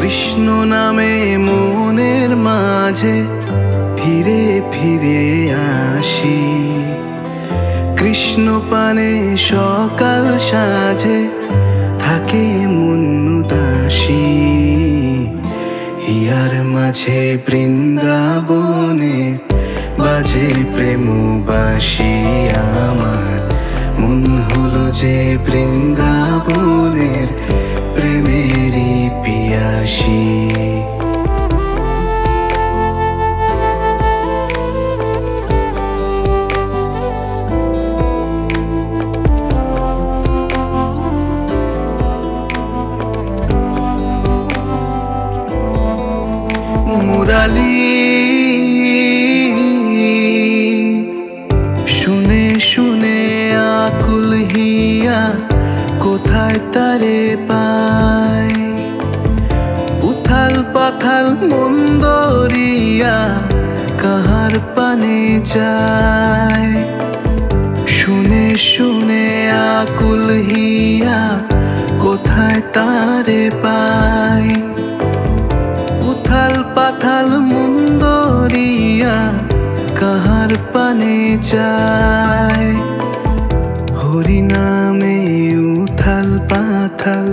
কৃষ্ণ নামে মনের মাঝে ফিরে ফিরে আসি, কৃষ্ণ পানে সকাল সাজে থাকে মন উদাসী। হিয়ার মাঝে বৃন্দাবনে বাজে প্রেম বাসি আমার, মন হলো যে বৃন্দাবনের প্রেমেরই পিয়াসী। মুরালি শুনে শুনে আকুল হিয়া কোথায় তারে পায়, উথাল পাথাল মন্দরিয়া কাহার পানে যায়। শুনে শুনে আকুল হিয়া কোথায় তারে পায়, উথাল পাথাল মন্দরিয়া কাহার পানে যায়। হরি নামে উথাল পাথাল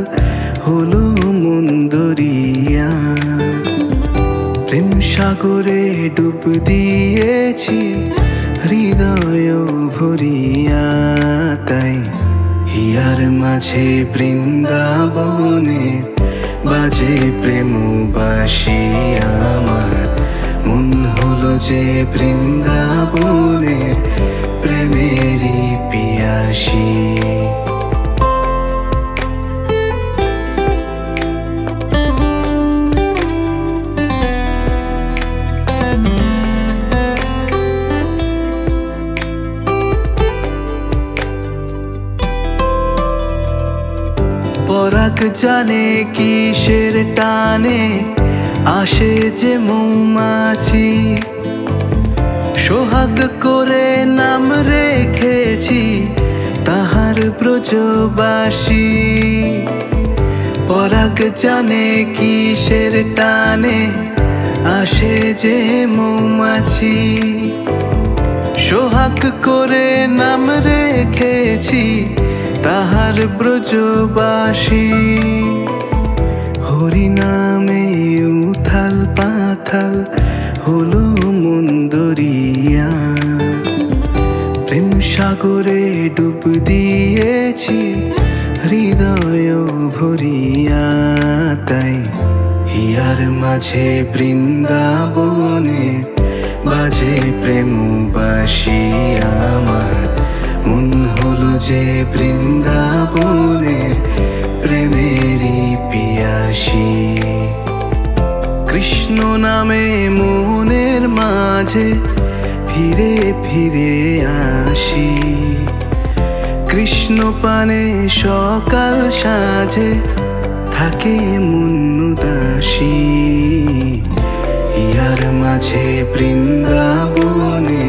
হলো মন্দরিয়া, প্রেম সাগরে ডুব দিয়েছি হৃদয় ভরিয়া। তাই হিয়ার মাঝে বৃন্দাবনে বাজে প্রেম বাসি আমার, মন হলো যে বৃন্দাবনের প্রেমেরই পিয়াসী। পরাগ জানে কিসের টানে আসে যে মৌমাছি, সোহাগ করে নাম রেখেছি তাহার ব্রজবাসী। পরাগ জানে কিসের টানে আসে যে মৌমাছি, সোহাগ করে নাম রেখেছি তাহার ব্রজবাসী। হরি নামে উথাল পাথাল হলো মন্দরিয়া, প্রেম সাগরে ডুব দিয়েছি হৃদয় ভরিয়া। তাই হিয়ার মাঝে বৃন্দাবনে বাজে প্রেম বাসি আমার, মন হলো যে বৃন্দাবনের প্রেমেরই পিয়াসী। কৃষ্ণ নামে মনের মাঝে ফিরে ফিরে আসি, কৃষ্ণ পানে সকাল সাজে থাকে মন উদাসী। হিয়ার মাঝে বৃন্দাবনে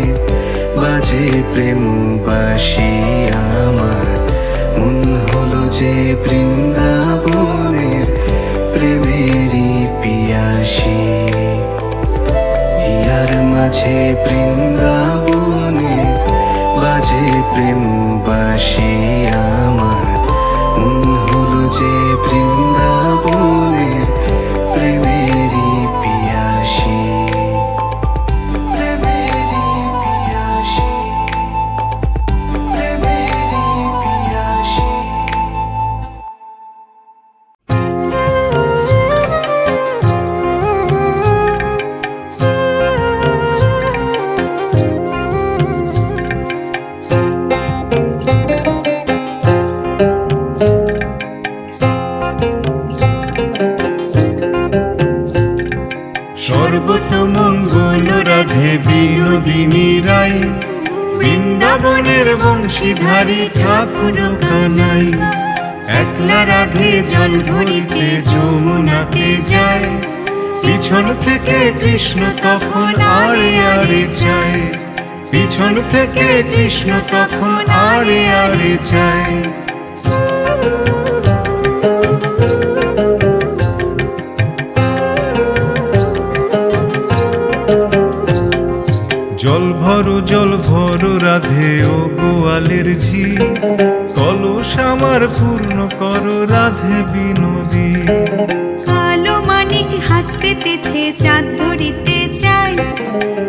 বাজে প্রেম বাসি আমার, মন হলো যে বৃন্দাবনের প্রেমেরই পিয়াসী। হিয়ার মাঝে বৃন্দাবনে বাজে প্রেম বাসি আমার, মন হলো যে বৃন্দাবনের প্রেমেরই পিয়াসী। সর্বতমঙ্গল রাধে বিনোদিনী রায়, বৃন্দাবনের বংশীধারী ঠাকুর কানাই। একলা রাধে জল ভরিতে যমুনাতে যায়, পিছন থেকে কৃষ্ণ তখন আড়ে আড়ে যায়, পিছন থেকে কৃষ্ণ তখন আড়ে আড়ে যায়। করো জল ভরো রাধে ও গোয়ালের ঝি, কলস আমার পূর্ণ করো রাধে বিনোদী। কালো মানিক হাত পেতেছে চাঁদ ধরিতে চাই,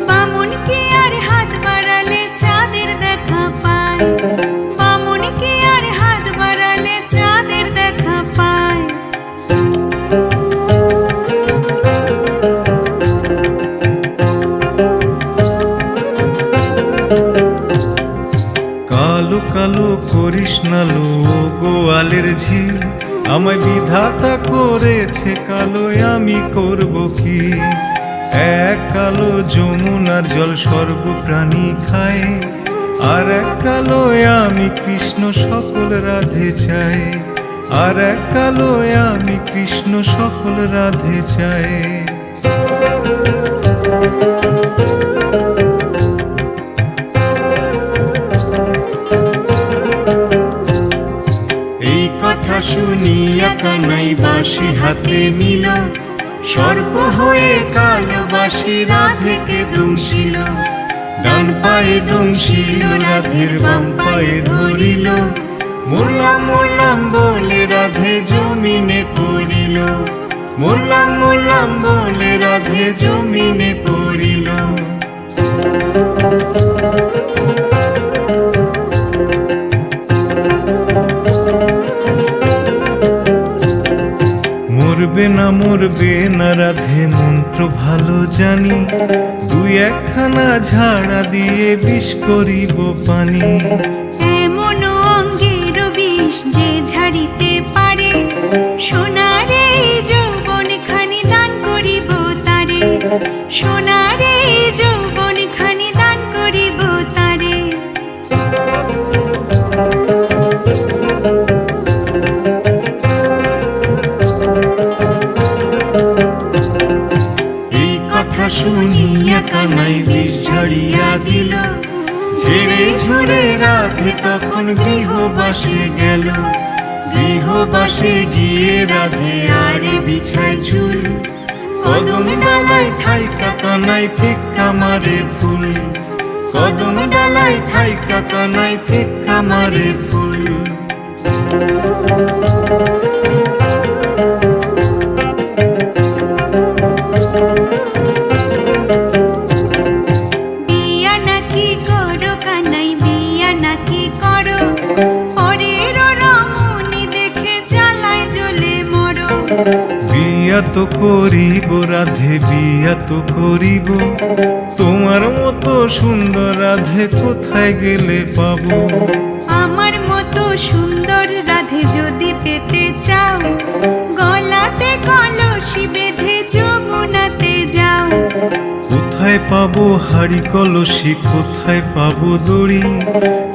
বামুনকে আর হাত বাড়ালে চাঁদের দেখা পায়, বামুনকে আর হাত বাড়ালে চাঁদের দেখা পায়। কালো কালো করিস না লো গোয়ালের ঝি, আমায় বিধাতা করেছে কালো আমি করব কি। এক কালো যমুনার জল সর্বপ্রাণী খায়, আর এক কালো আমি কৃষ্ণ সকল রাধে চাই, আর এক কালো আমি কৃষ্ণ সকল রাধে চাই। এই কথা শুনিয়া কানাই বাঁশি হাতে নিল, সর্প হয়ে কালো বাঁশি রাধেকে দংশিল। ডান পায়ে দংশিল রাধের বাম পায়ে ধরিল, মোরলাম মোরলাম বলে রাধে জমিনে পড়িল, মোরলাম মোরলাম বলে রাধে জমিনে পড়িল। মরবে না রাধে মন্ত্র ভালো জানি, দুই একখানা ঝাড়া দিয়ে বিষ করিব পানি। এমন অঙ্গের বিষ যে ঝাড়িতে পারে, সোনারে যৌবন খানি দান করিব তারে, সোনারে যৌবন খানি দান করিব তারে। এই কথা শুনিয়া কানাই বিষ ঝাড়িয়া দিল, ঝেড়ে ঝুড়ে রাধে তখন গৃহবাসে গেল। গৃহবাসে গিয়ে রাধে আরে বিছায় চুল, কদম ডালায় থাইকা কানাই ফিক্কা মারে ফুল, কদম ডালায় থাইকা কানাই ফিক্কা মারে ফুল। বিয়া নাকি করো কানাই বিয়া নাকি করো, পরের রমণী দেখে জ্বালায় জ্বলে মরো। বিয়া তো করিব রাধে বিয়া তো করিব, তোমার মতো সুন্দর রাধে কোথায় গেলে পাবো। আমার মতো সুন্দর রাধে যদি পেতে চাও, গলাতে কলসি বেঁধে যমুনাতে যাও। কোথায় পাবো হাড়ি কলসি কোথায় পাবো দড়ি,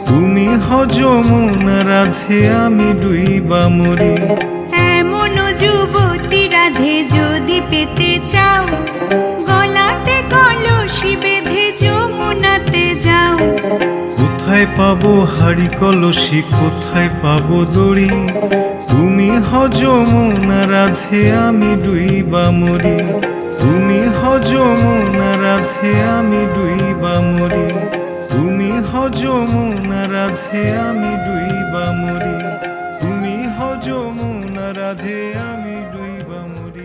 তুমি হও যমুনা রাধে আমি ডুইবা মরি। এমন যুবতী রাধে যদি পেতে চাও, গলাতে কলসি বেঁধে যমুনাতে যাও। কোথায় পাবো হাড়ি কলসি কোথায় পাবো দড়ি, তুমি হও যমুনা রাধে আমি ডুইবা মরি। তুমি হও যমুনা রাধে আমি ডুইবা মরি, তুমি হও যমুনা রাধে আমি ডুইবা মরি, তুমি হও যমুনা রাধে আমি ডুইবা মরি।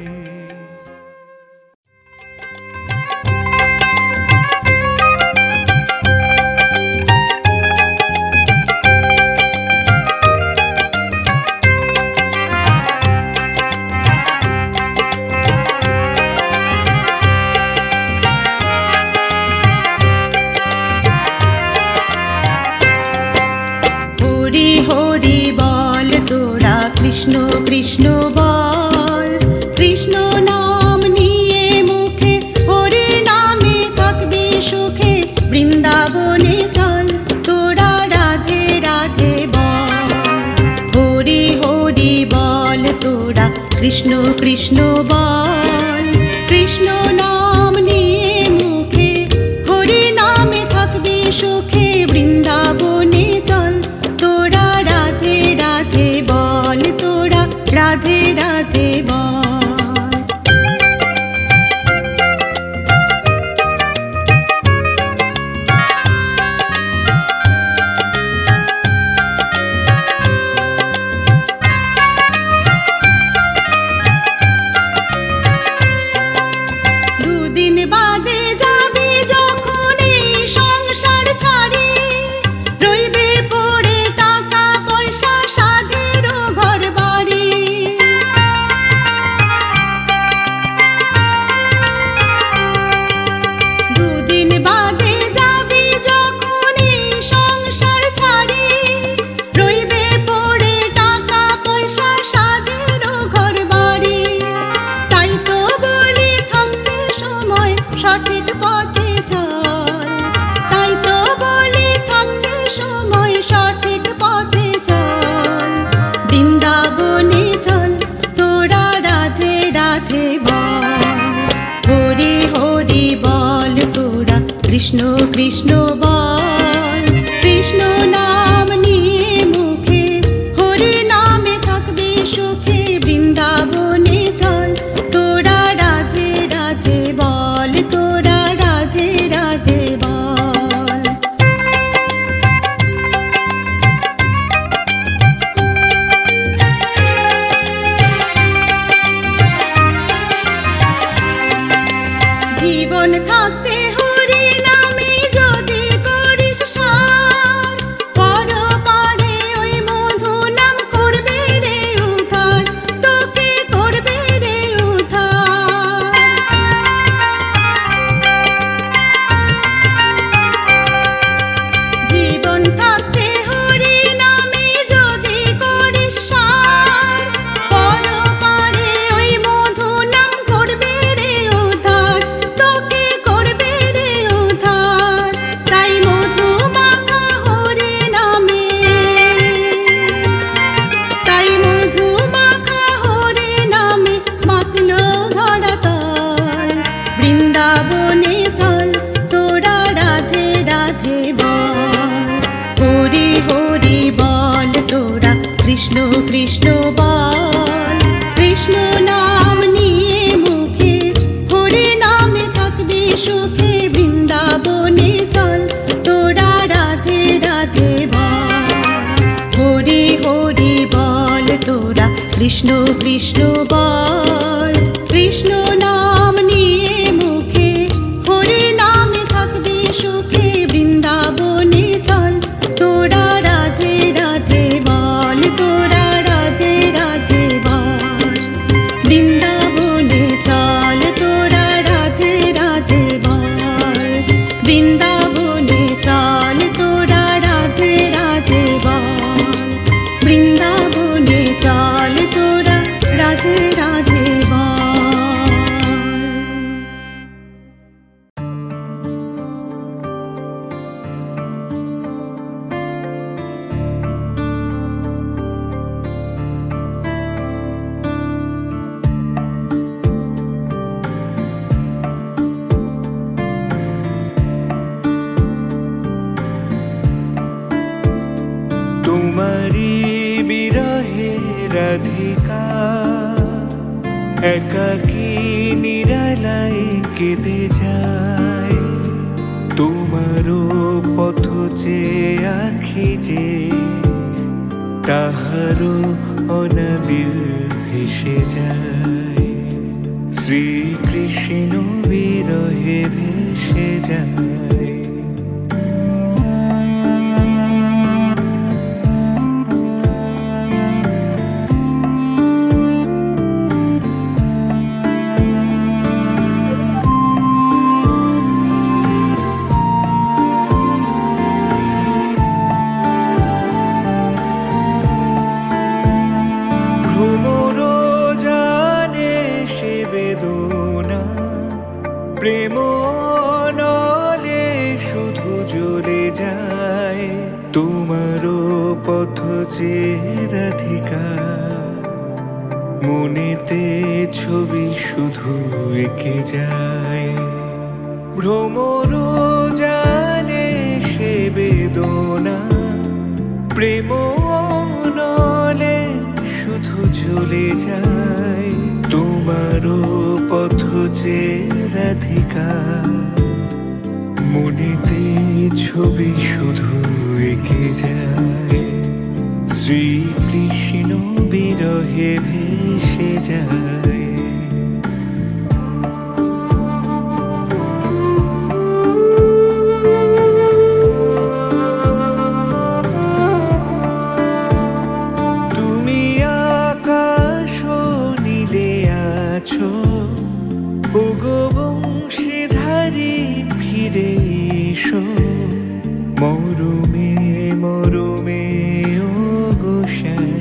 কৃষ্ণ কৃষ্ণ বল, কৃষ্ণ নাম নিয়ে মুখে, হরি নামে থাকবি সুখে, বৃন্দাবনে চল তোরা রাধে রাধে বল। হরি হরি বল তোরা কৃষ্ণ কৃষ্ণ বল, কৃষ্ণ নাম নিয়ে মুখে, হরি নামে থাকবি সুখে, বৃন্দাবনে চল তোরা রাধে রাধে বল, তোরা রাধে রাধে বল। কৃষ্ণ কৃষ্ণ বল, কৃষ্ণ নাম নিয়ে মুখে, হরি নামে থাকবে সুখে, বৃন্দাবনে চল তোরা রাধে রাধে বল, তোরা রাধে রাধে বল। জীবন থাকতে হরি নামে যদি করিস সার, পরপারে ওই মধু নাম করবে রে উদ্ধার, তোকে করবে রে উদ্ধার। জীবন থাকতে হরি নামে যদি করিস সার, পরপারে ওই মধু নাম করবে রে উদ্ধার, তোকে করবে রে উদ্ধার। তাই মধু মাখা হরি নামে, তাই মধু মাখা হরি নামে মাতলো ধরাতল, বৃন্দাবনে চল তোরা রাধে রাধে বল, হরি হরি বল তোরা কৃষ্ণ কৃষ্ণ বল, কৃষ্ণ নাম নিয়ে মুখে, হরি নামে থাকবি সুখে, বৃন্দাবনে চল তোরা রাধে রাধে বল, হরি হরি বল তোরা কৃষ্ণ কৃষ্ণ বল, কৃষ্ণ নাম নিয়ে মুখে, হরি নামে থাকবি সুখে, বৃন্দাবনে চল তোরা রাধে রাধে বল, তোরা রাধে রাধে বল, বৃন্দাবনে চল তোরা রাধে রাধে বল, বৃন্দাবনে চল তোরা রাধে রাধে বল, বৃন্দাবনে চল তোরা রাধে রাধে বল। তোমারি বিরহে রাধিকা, একাকী নিরালায় কেঁদে যায়, তোমারও পথ চেয়ে আঁখি যে, তাহারও অনাবিল ভেসে যায়, শ্রীকৃষ্ণ বিরহে ভেসে যায়। ভ্রমরও জানে সে বেদনা, প্রেম নলে শুধু জ্বলে যায়, তোমারও পথ চেয়ে রাধিকা, মনেতে ছবি শুধু এঁকে যায়। ভ্রমরও জানে সে বেদনা, প্রেম নলে শুধু ঝুলে যায়, তোমারও পথ চেয়ে রাধিকা, মনেতে ছবি শুধু এঁকে যায়, শ্রীকৃষ্ণ বিরহে ভেসে যায়। তুমি আকাশ নীলে আছো, ওগো বংশীধারী ফিরে এসো, মরুমে মরুমে ও গোসাই,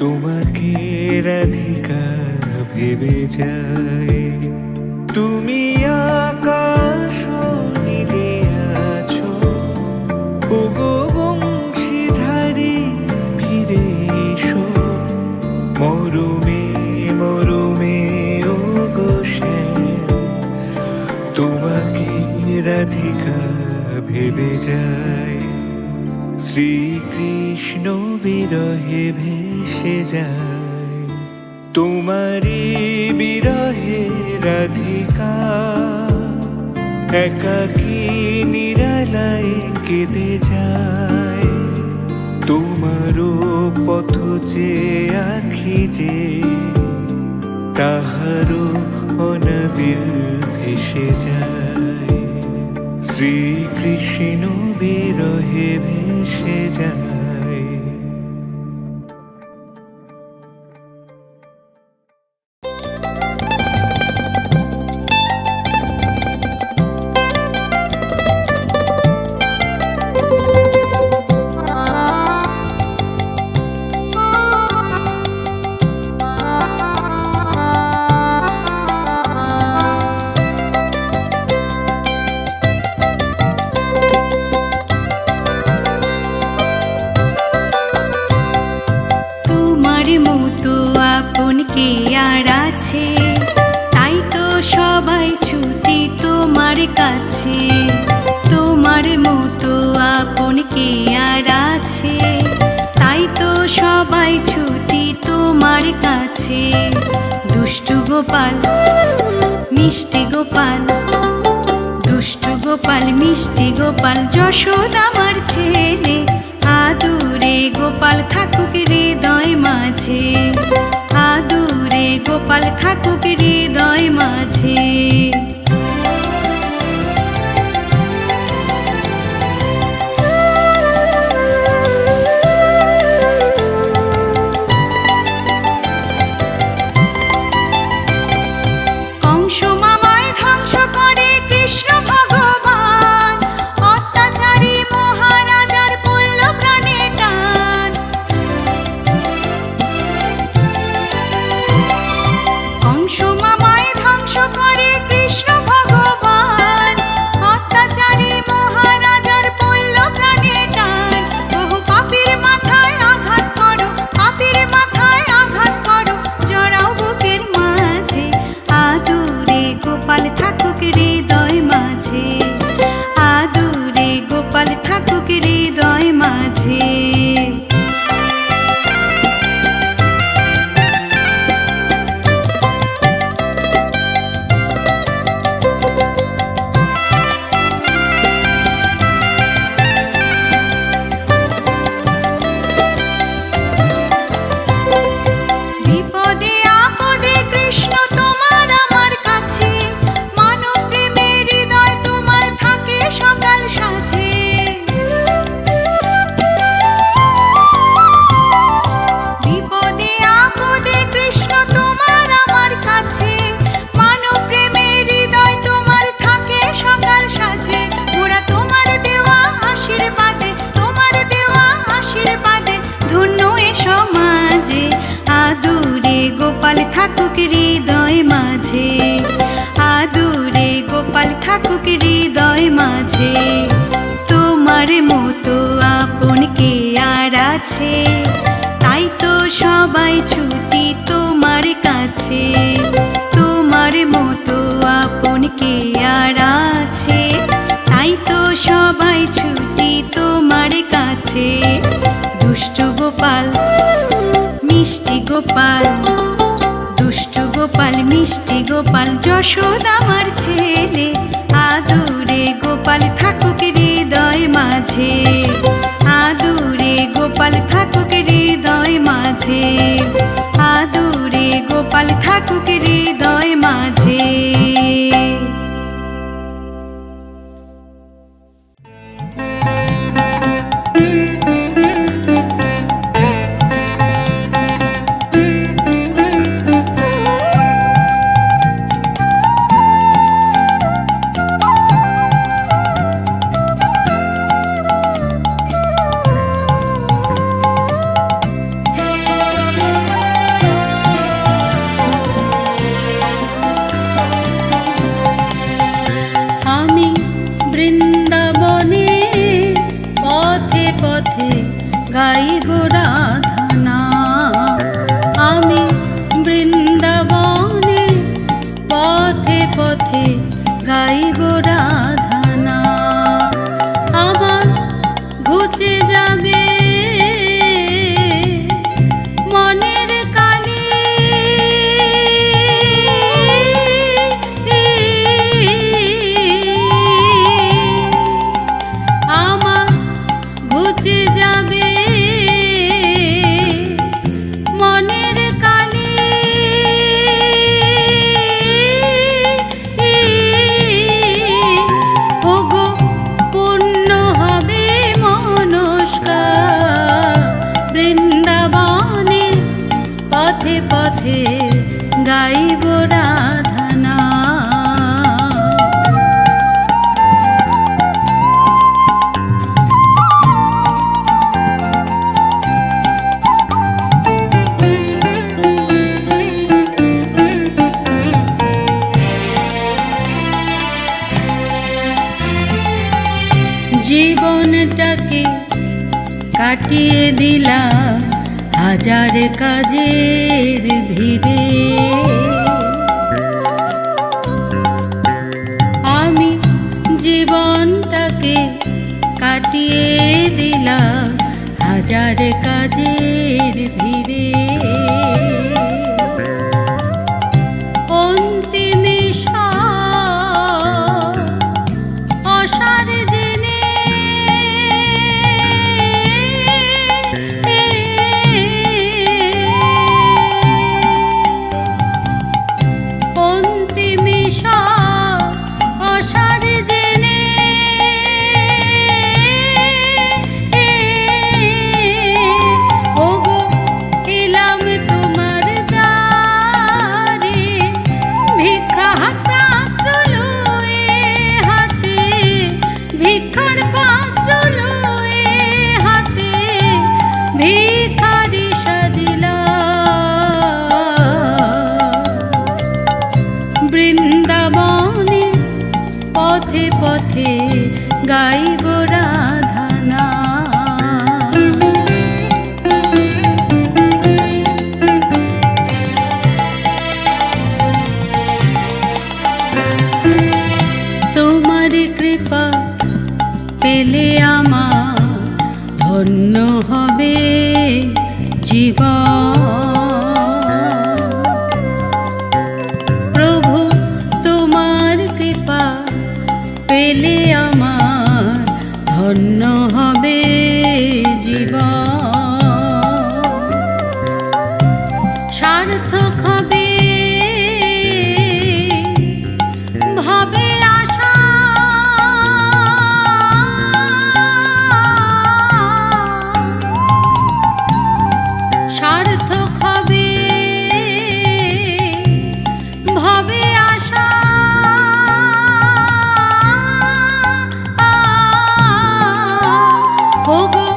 তোমাকে রাধিকা ভেবে যায়। তুমি আকাশ নীলে আছো, ওগো বংশীধারী ফিরে এসো, মরুমে মরুমে ও গোসাই, তোমাকে রাধিকা ভেসে যায় তোমারই বিরহে রাধিকা একাকী নিরালায় কেঁদে যায় তোমারও পথ চেয়ে আঁখি যে তাহারও অনাবিল ভেসে যায় শ্রীকৃষ্ণ বিরহে ভেসে যায়। মিষ্টি গোপাল যশোদামার ছেলে আদুরে গোপাল থাকুক হৃদয় মাঝে আদুরে গোপাল থাকুক হৃদয় মাঝে। তোমার মতো আপন কে আর আছে তাই তো সবাই ছুটি তোমার কাছে তোমার মতো আপন কে আর আছে তাই তো সবাই ছুটি তোমার কাছে দুষ্টু গোপাল মিষ্টি গোপাল দুষ্টু গোপাল মিষ্টি গোপাল যশোদামার ছেলে আদুরে গোপাল থাকুক হৃদয় মাঝে আদুরে গোপাল থাকুক হৃদয় মাঝে আদুরে গোপাল থাকুক হৃদয় মাঝে। পথে পথে গাইব রাধনা। জীবনটাকে কাটিয়ে দিলাম হাজার কাজের ভিড়ে। আমি জীবনটাকে কাটিয়ে দিলাম হাজার কাজের ভিড়ে। অন্তিমে অসার জেনে অন্তিমে অসার জেনে ওগো এলাম তোমার দ্বারে ভিক্ষা পাত্র লয়ে হাতে, ভিক্ষার পাত্র লয়ে হাতে ভিখারি সাজিলা। বৃন্দাবনে পথে পথে গাইব রাধনা। তোমার কৃপা পেলে আমার ধন্য হবে জীবন। প্রভু তোমার কৃপা পেলে আমার ধন্য হবে জীবন। সার্থক হবে ভাবে আশা, সার্থক হবে ভাবে আশা। ওগো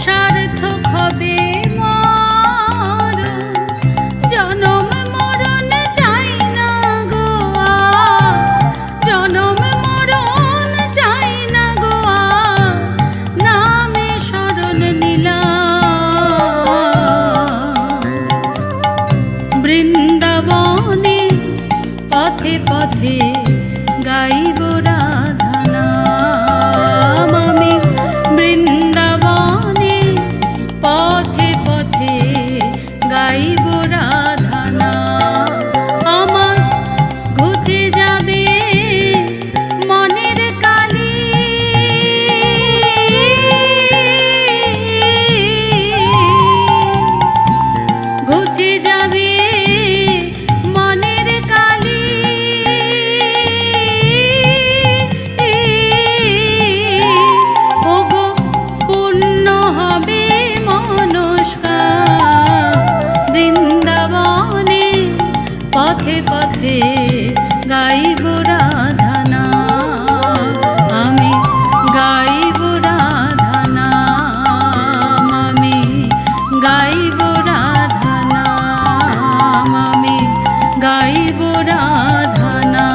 সার্থক হবে মরণ, জনম মরণ চাই না গো আর, জনম মরণ চাই না গো আর, নামে শরণ নিলাম। বৃন্দাবনে পথে পথে গাইব রাধনা। আমি বৃন্দাবনে পথে পথে গাইব রাধনা। আমার ঘুচে যাবে মনের কালি, ঘুচে যাবে মনের কালি। ওগো পূর্ণ হবে মনস্কার। বৃন্দাবনে পথে পথে গাইব রাধনা। আমি গাইব রাধনা, আমি গাইব রাধনা, আমি গাইব রাধনা।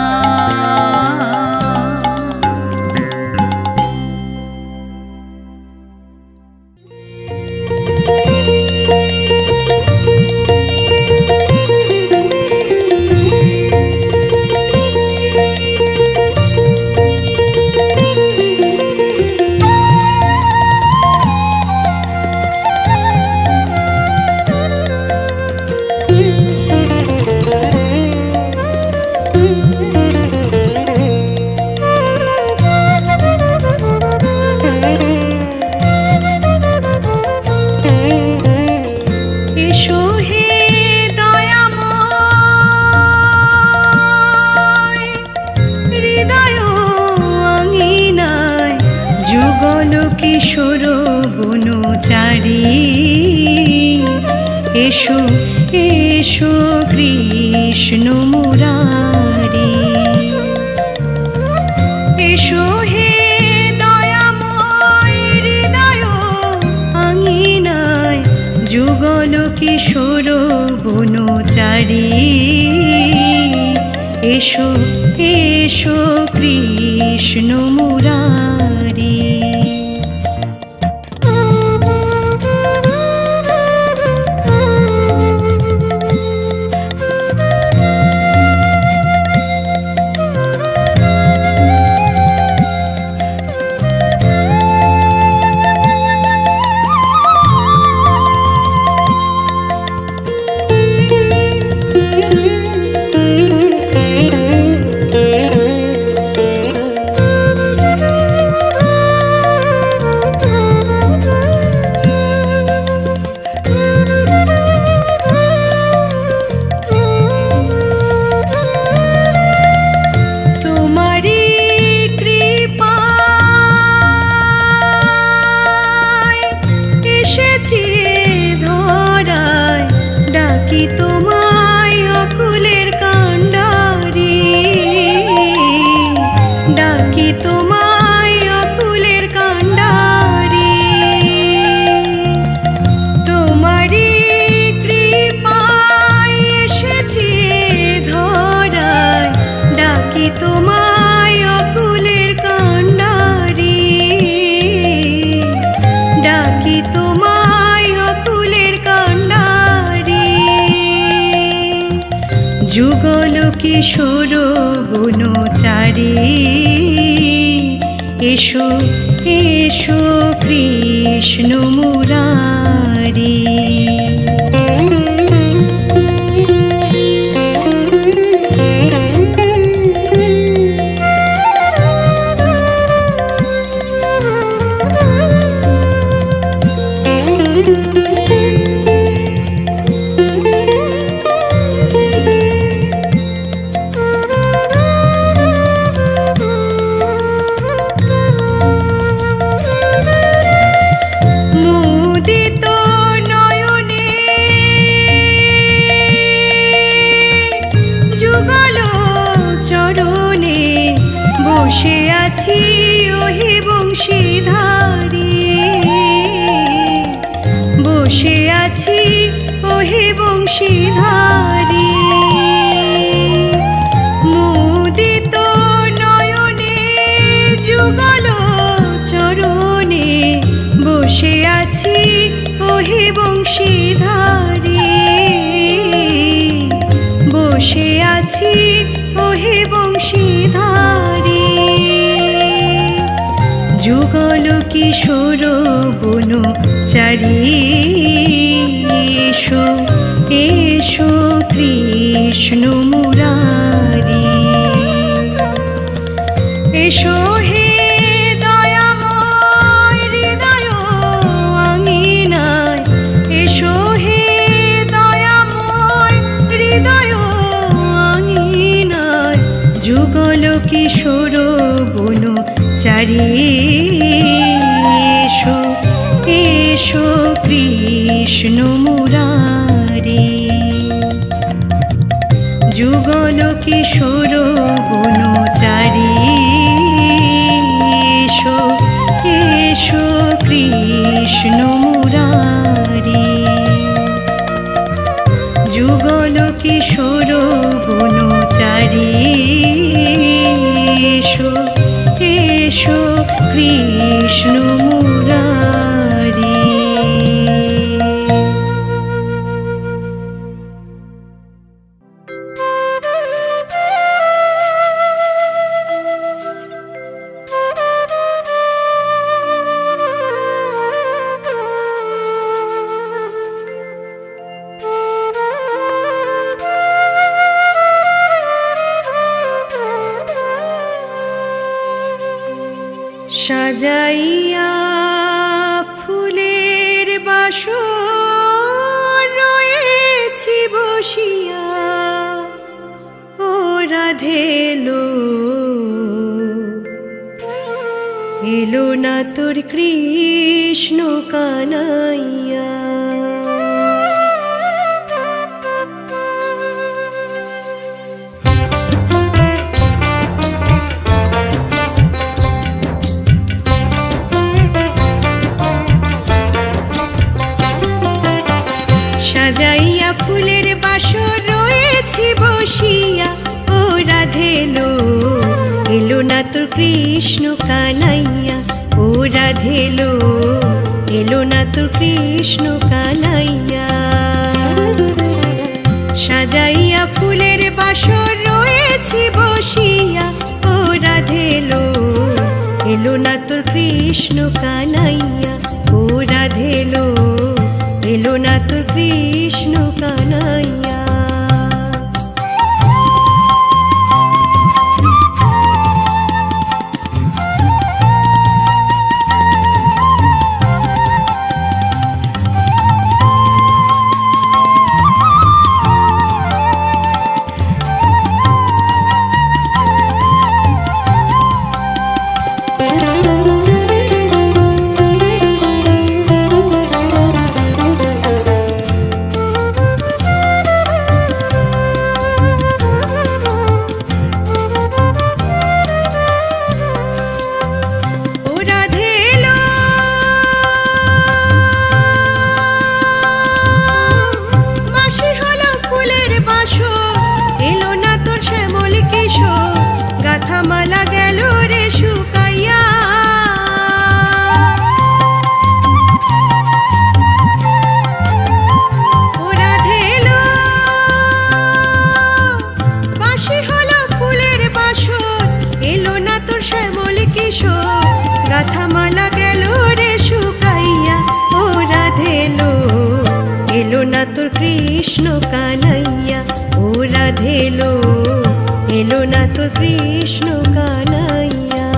কিশোর বনচারী, এসো এসো কৃষ্ণ মুরারি। এসো হে দয়াময় হৃদয় আঙিনায় যুগল কিশোর বনচারী। এসো এসো কৃষ্ণ মুরারি। যুগল কিশোর বনচারী। এসো এসো কৃষ্ণ মুরারি। বসে আছি ওহে বংশীধারী। বসে আছি ওহে বংশীধারী। মুদিত নয়নে যুগল চরণে বসে আছি ওহে বংশীধারী। বসে আছি ওহে বংশীধারী। যুগল কিশোর বনচারী। এসো এসো কৃষ্ণ মুরারি। এসো হে দয়াময় হৃদয় আঙিনায়। এসো হে দয়াময় হৃদয় আঙিনায় যুগল কিশোর বনচারী। এসো এসো কৃষ্ণ মুরারি। যুগল কিশোর বনচারী। এসো এসো কৃষ্ণ মুরারি। যুগল কিশোর বনচারী। এসো এসো কৃষ্ণ মুরারি। সাজাইয়া ফুলের বাসর রয়েছি বসিয়া। ও রাধে এলো এলো না তোর কৃষ্ণ কানাইয়া। সাজাইয়া ফুলের বাসর রয়েছি বসিয়া, ও রাধে লো এলো না তোর কৃষ্ণ কানাইয়া, ও রাধে লো এলো না তোর কৃষ্ণ কানাইয়া। সাজাইয়া ফুলের বাসর রয়েছি বসিয়া, ও রাধে লো এলো না তোর কৃষ্ণ কানাইয়া, ও রাধে লো এলো না তোর কৃষ্ণ কানাইয়া। মালা গেল রে শুকাইয়া, ও রাধে লো বাঁশি হলো ফুলের বাসর, এলো না তোর শ্যামল কিশোর, গাথা মালা গেল রে শুকাইয়া, ও রাধে লো এলো না তোর কৃষ্ণ কানাইয়া, ও রাধে লো এলো না তোর কৃষ্ণ কানাইয়া।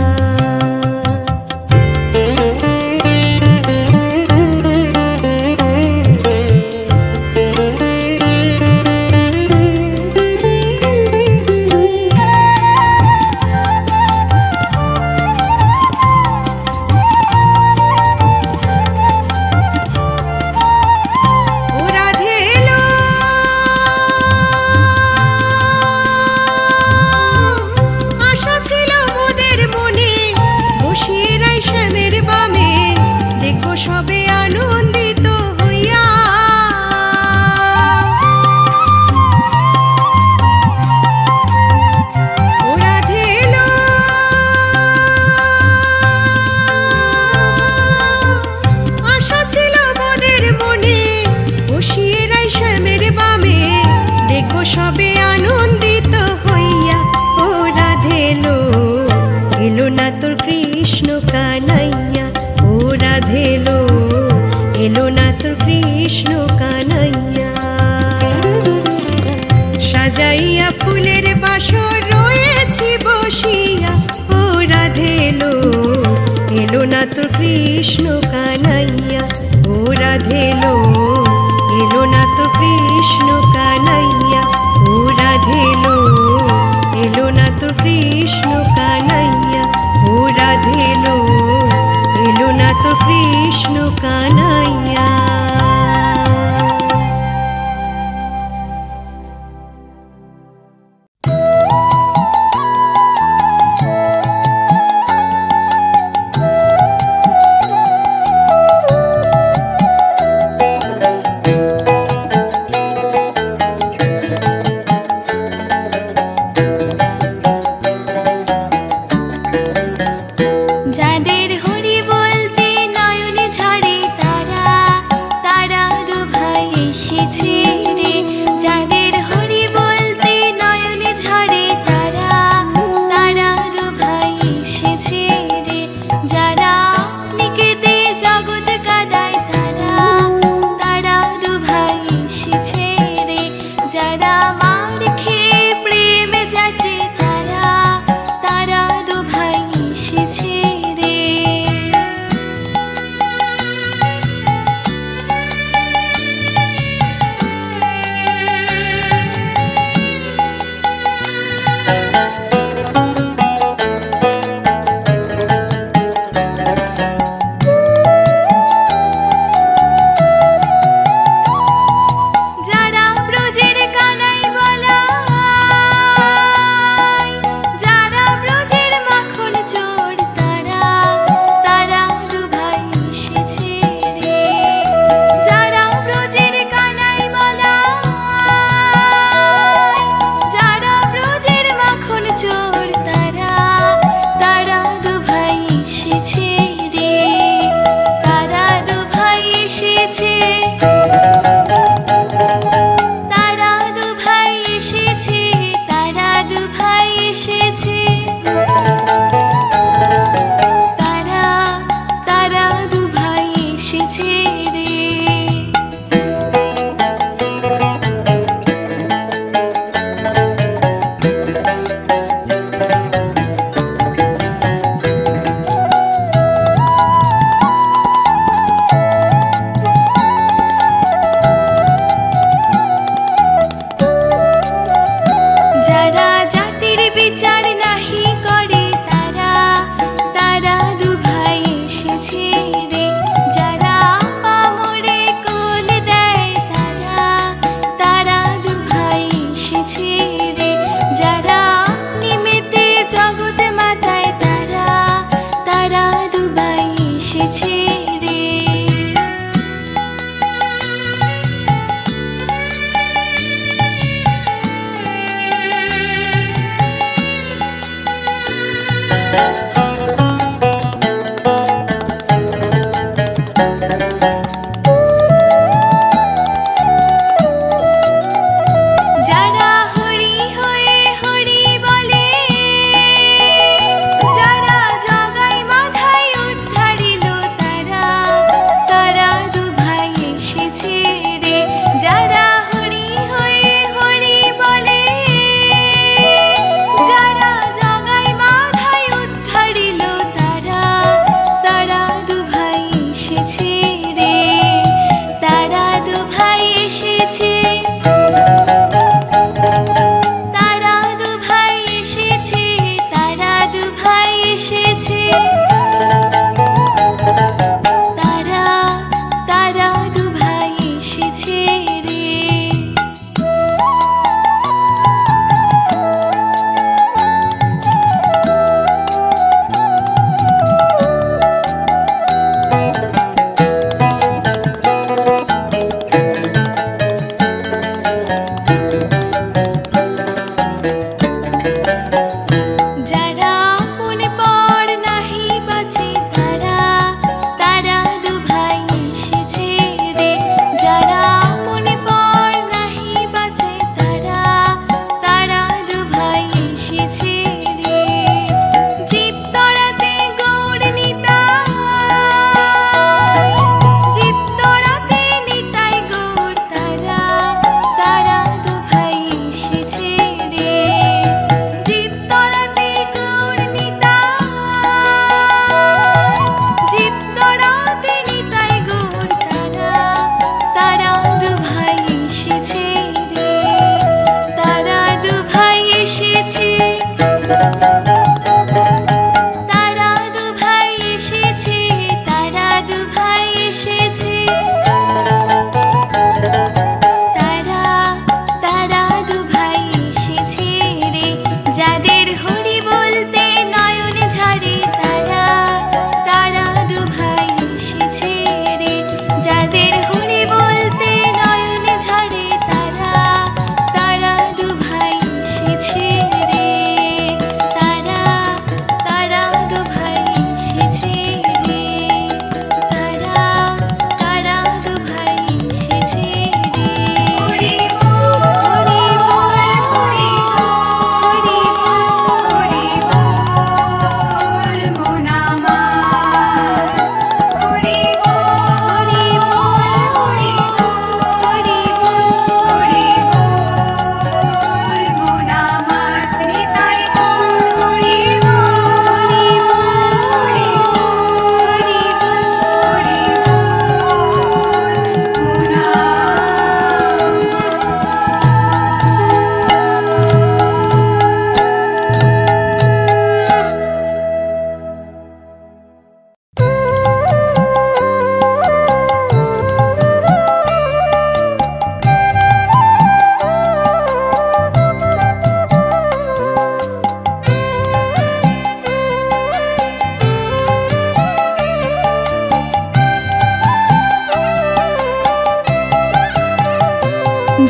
সবে আনন্দিত হইয়া, ও রাধে লো আশা ছিল মোদের মনে, বসিয়ে রাই শ্যামের বামে, দেখবো সবে আনন্দিত হইয়া, ও রাধে লো এলো না তোর কৃষ্ণ কানাইয়া, ও রাধে লো এলো না তোর কৃষ্ণ কানাইয়া। সাজাইয়া ফুলের বাসর রয়েছি বসিয়া, ও রাধে লো এলো না তোর কৃষ্ণ কানাইয়া, ও রাধে লো এলো না তোর কৃষ্ণ কানাইয়া, ও রাধে লো এলো না তোর কৃষ্ণ কানাইয়া, ও রাধে লো এলো না তোর কৃষ্ণ কানাইয়া। যাদের হরি বলতে নয়নে ঝরে তারা, তারা দু ভাই এসেছে রে। যাদের হরি বলতে নয়নে ঝরে তারা, তারা দু ভাই এসেছে রে। যারা নিকেতে জগৎ কাদায় তারা, তারা দু ভাই এসেছে রে। যারা মার খেয়ে প্রেম যাচ্ছে তারা, তারা দু ভাই এসেছে রে। যারা ব্রজের কানাই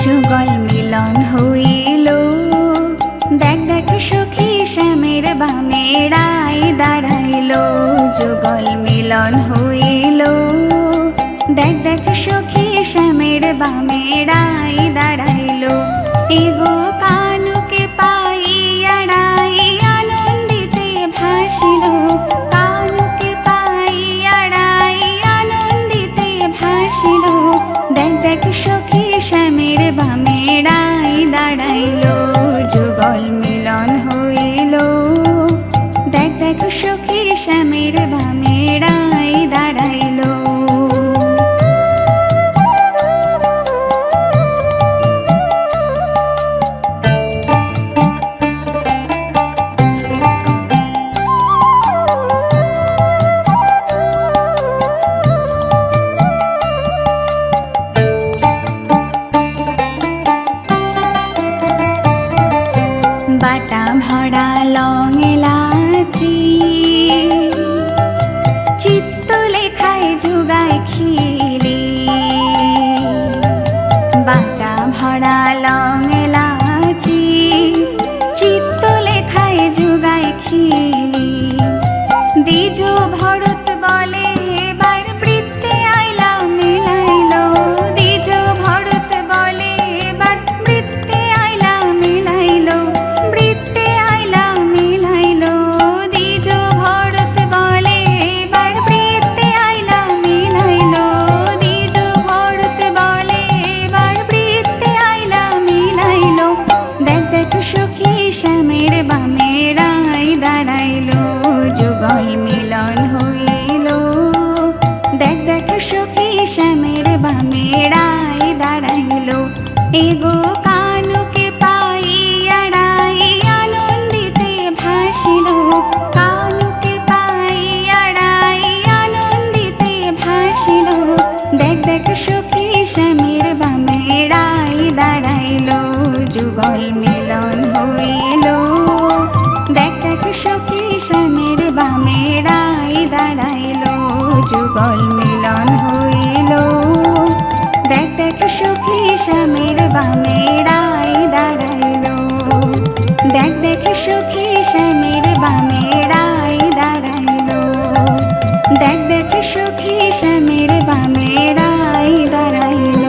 যুগল মিলন হইল, দেখ দেখ সখী শ্যামের বামে রায় দাঁড়াইল। যুগল মিলন হইল, দেখ দেখ সখী শ্যামের বামে রায় দাঁড়াইল। এগো কানুকে পাইয়া রায় আনন্দিতে ভাসিল, কানুকে পাইয়া রায় আনন্দিতে ভাসিল। দেখ দেখ সখী শ্যামের বামে রায় দাঁড়াইল। যুগল মিলন হইল, দেখ দেখ সখী শ্যামের বামে রায় দাঁড়াইল। বাটা ভরা লং এলাচি, চিত্ত লেখায় যুগায় খিলি। বাটা ভরা লং এলাচি, চিত্ত লেখায় যুগায় খিলি। সখী শ্যামের বামে রায় দাঁড়াইল, যুগল মিলন হইল। দেখ দেখ সখী শ্যামের বামে রায় দাঁড়াইল, এগো কানুকে পাইয়া রায় আনন্দিতে ভাসিল। কানুকে পাইয়া রায় আনন্দিতে ভাসিল। দেখ দেখ সখী শ্যামের বামে রায় দাঁড়াইল, যুগল মিলন হইল। দেখ দেখ সখী শ্যামের বামে রায় দাঁড়াইল, যুগল মিলন হইল। দেখ দেখ সখী শ্যামের বামে রায় দাঁড়াইল। দেখ দেখ সখী শ্যামের বামে রায় দাঁড়াইল। দেখ দেখ সখী শ্যামের বামে রায় দাঁড়াইল।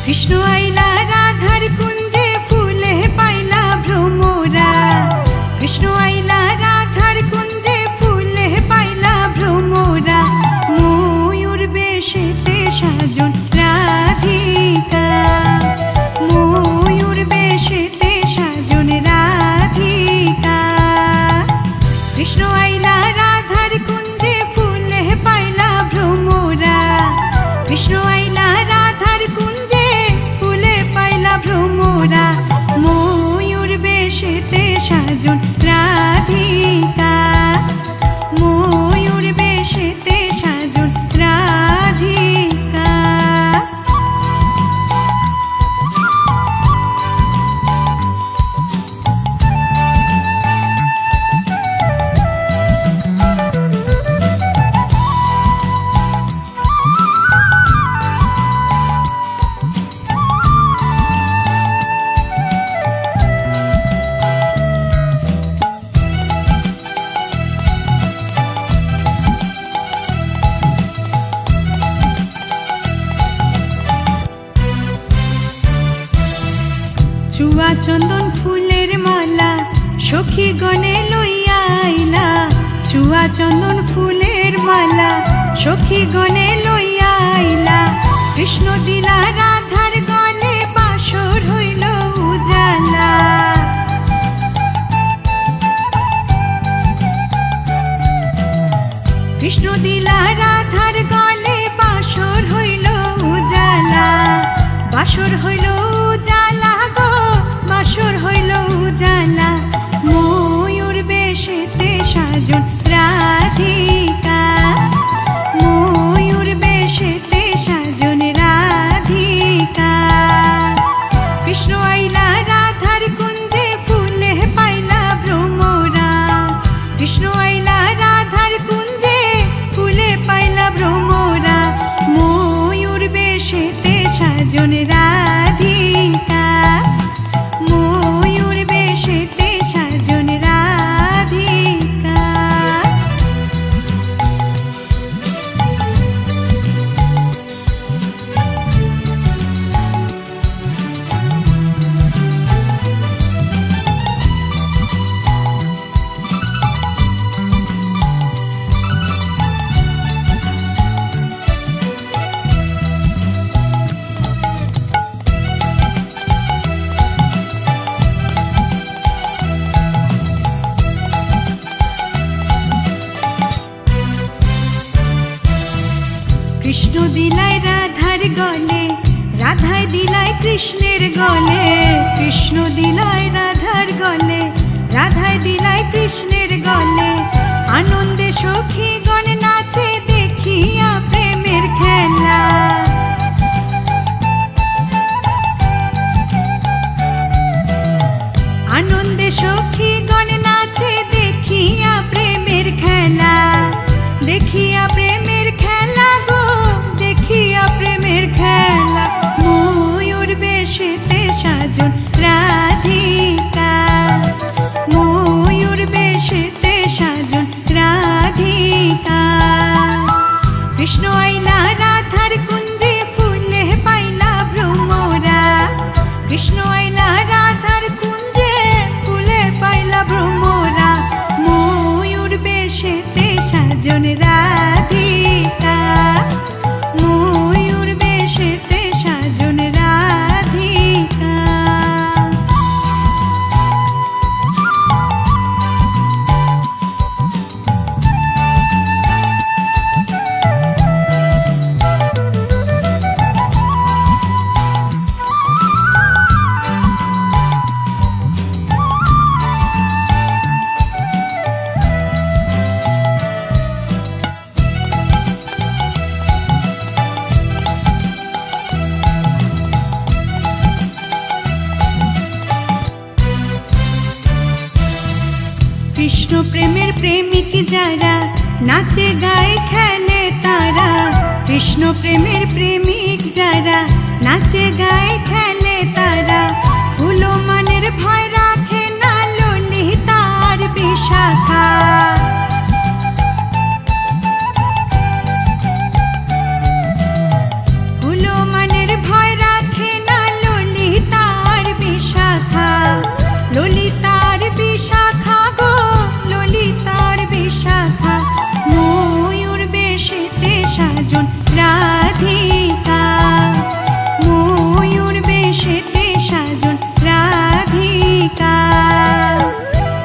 কৃষ্ণ আইলা রাধার কুঞ্জে ফুলে পাইলা ভ্রমরা। কৃষ্ণ আইলা রাধার কুঞ্জে ফুলে পাইলা ভ্রমরা। ময়ূর বেশেতে সাজন রাধিকা। ময়ূর বেশেতে সাজন রাধিকা। কৃষ্ণ আইলা রাধার কুঞ্জে ফুলে পাইলা ভ্রমরা। কৃষ্ণ আইলা রাধার কুঞ্জে ফুলে পাইলা ভ্রমরা। ময়ূর বেশেতে সাজন রাধিকা। ময়ূর বেশেতে সাজন রাধিকা। চুয়া চন্দন ফুলের মালা সখী গণে লইয়া আইলা। চুয়া চন্দন ফুলের মালা সখী গণে লইয়া আইলা। কৃষ্ণ দিলা রাধার গলে বাসর হইল উজালা। কৃষ্ণ দিলা রাধার গলে বাসর হইল উজালা। বাসর হইল উজালা গো, বাসর হইল উজালা। ময়ূর বেশেতে সাজন রাধিকা। ময়ূর বেশেতে সাজন রাধিকা। কৃষ্ণ আইলা রাধার কুঞ্জে ফুলে পাইলা ভ্রমরা। কৃষ্ণ আইলা রাধার কুঞ্জে ফুলে পাইলা ভ্রমরা। ময়ূর বেশেতে সাজন রাধিকা। ময়ূর বেশেতে সাজন রাধিকা। কৃষ্ণ দিলাই রাধার গলে, রাধায় দিলাই কৃষ্ণের গলে। কৃষ্ণ দিলাই রাধার গলে, রাধায় দিলাই কৃষ্ণের গলে। আনন্দে সখী গণ নাচে দেখিয়া প্রেমের খেলা। প্রেমের প্রেমিক যারা নাচে গায়ে খেলে তারা, কৃষ্ণ প্রেমের প্রেমিক যারা নাচে গায়ে খেলে তারা, ভুলো মনের ভয় রাখে না ললিতার বিশাখা। ভুলো মনের ভয় রাখে না ললিতার বিশাখা, ললিতার বিশাখা গো ললিতার বিশাখা। ময়ূর বেশেতে সাজন রাধিকা, ময়ূর বেশেতে সাজন রাধিকা।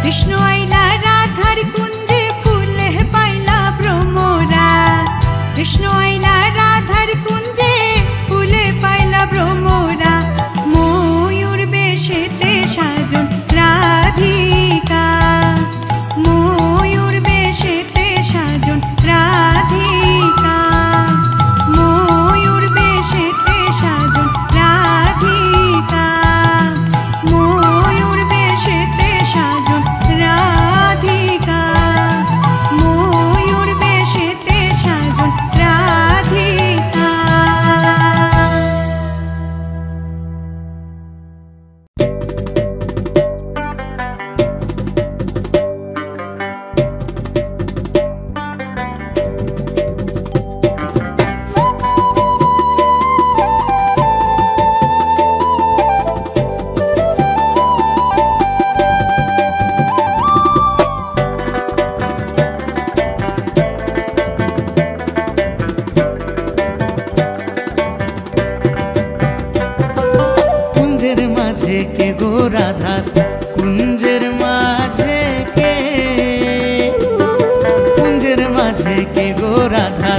কৃষ্ণ আইলা রাধার কুঞ্জে ফুলে পাইলা ভ্রমরা, কৃষ্ণ আইলা রাধার কুঞ্জে ফুলে পাইলা ভ্রমরা। ময়ূর বেশেতে সাজন রাধিকা, ময়ূর বেশেতে সাজন রাধিকা, ময়ূর বেশেতে সাজন রাধিকা, ময়ূর বেশেতে সাজন রাধিকা, ময়ূর বেশেতে সাজন রাধিকা। কুঞ্জের মাঝে কে গো রাধা, কুঞ্জের মাঝে কে, কুঞ্জের মাঝে কে গো রাধা,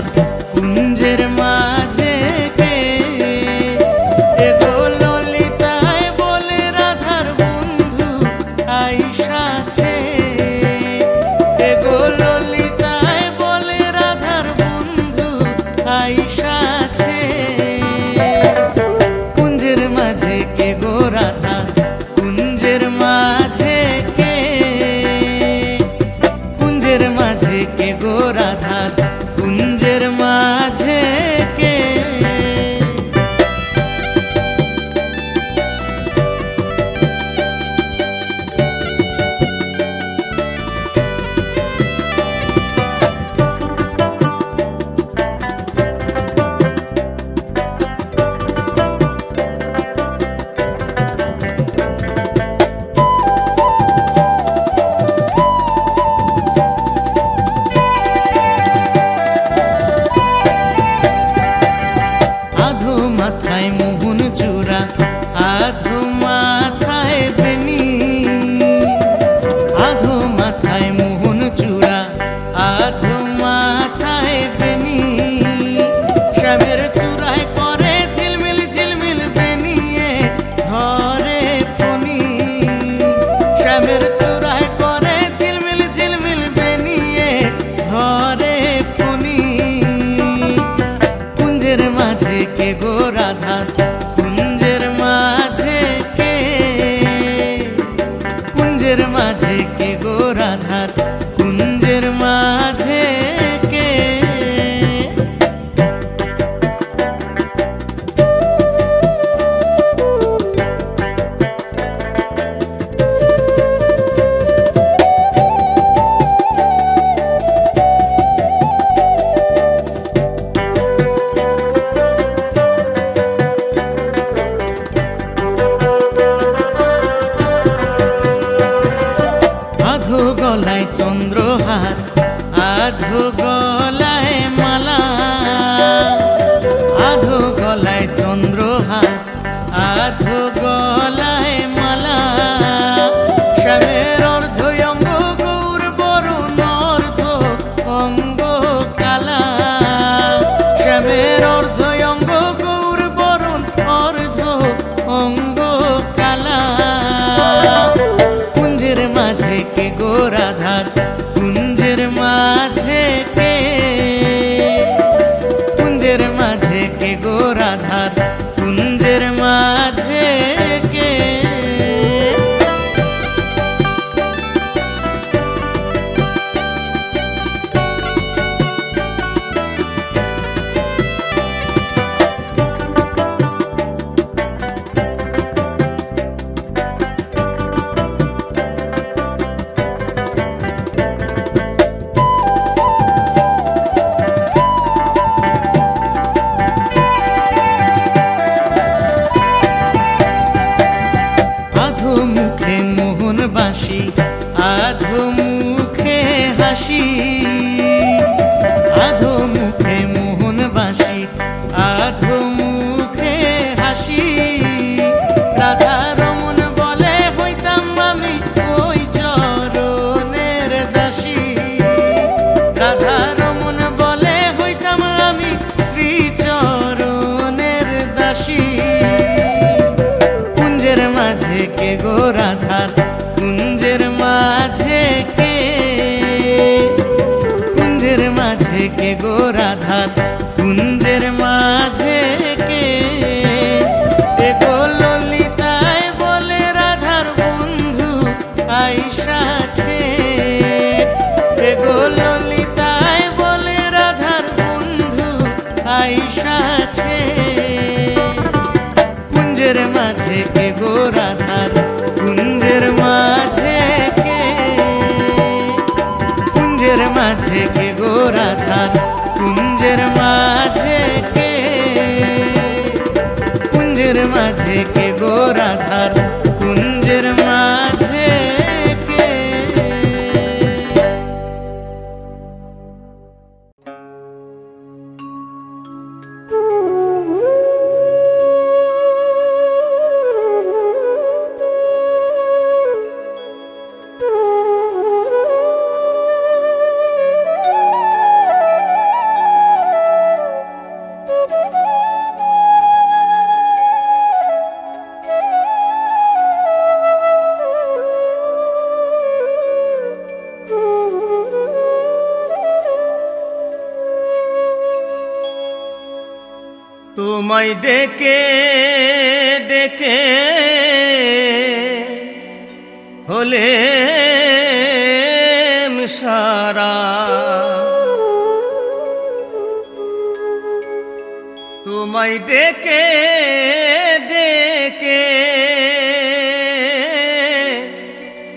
কুঞ্জের মাঝে কে। এ গো ললিতায় বলে রাধার বন্ধু আইসাছে, এ গো ললিতায় বলে রাধার বন্ধু আইসাছে। কুঞ্জের মাঝে কে গো রাধা, কুঞ্জের মাঝে কে, কুঞ্জের মাঝে কে গো রাধা, কুঞ্জের মাঝে কে। আধো মাথায় মোহন চূড়া, আধো মাথায় বেনি, আধো মাথায় মোহন চূড়া, আধো মাথায় বেনি। শ্যামের চূড়ায় করে ঝিলমিল ঝিলমিল বেনিয়ে ধরে ফণি, শ্যামের চূড়ায় করে ঝিলমিল ঝিলমিল বেনিয়ে ধরে ফণি। কুঞ্জের মাঝে কে গো রাধা, কুঞ্জের মাঝে কে, কুঞ্জের মাঝে কে গো রাধা, কুঞ্জের মাঝে কে। আধো গলায় চন্দ্রহার, আধো গলায় মালা, আধো গলায় চন্দ্রহার, আধো গলায় মালা। শ্যামের অর্ধ অঙ্গ গৌর বরুণ অর্ধ অঙ্গ কালা, শ্যামের অর্ধ অঙ্গ গৌর বরুণ অর্ধ অঙ্গ কালা। কুঞ্জের মাঝে কে গো রাধা, কুঞ্জের মাঝে কে, কুঞ্জের মাঝে কে গো রাধা, কুঞ্জের মাঝে গো ললিতায় বলে রাধার বন্ধু আইসাছে। কুঞ্জের মাঝে কে গো রাধার, কুঞ্জের মাঝে কে, কুঞ্জের মাঝে কে গো রাধার, কুঞ্জের মাঝে কে, কুঞ্জের মাঝে কে গো রাধার, কুঞ্জের মাঝে কে। তোমায় ডেকে ডেকে হলেম সারা, তোমায় ডেকে ডেকে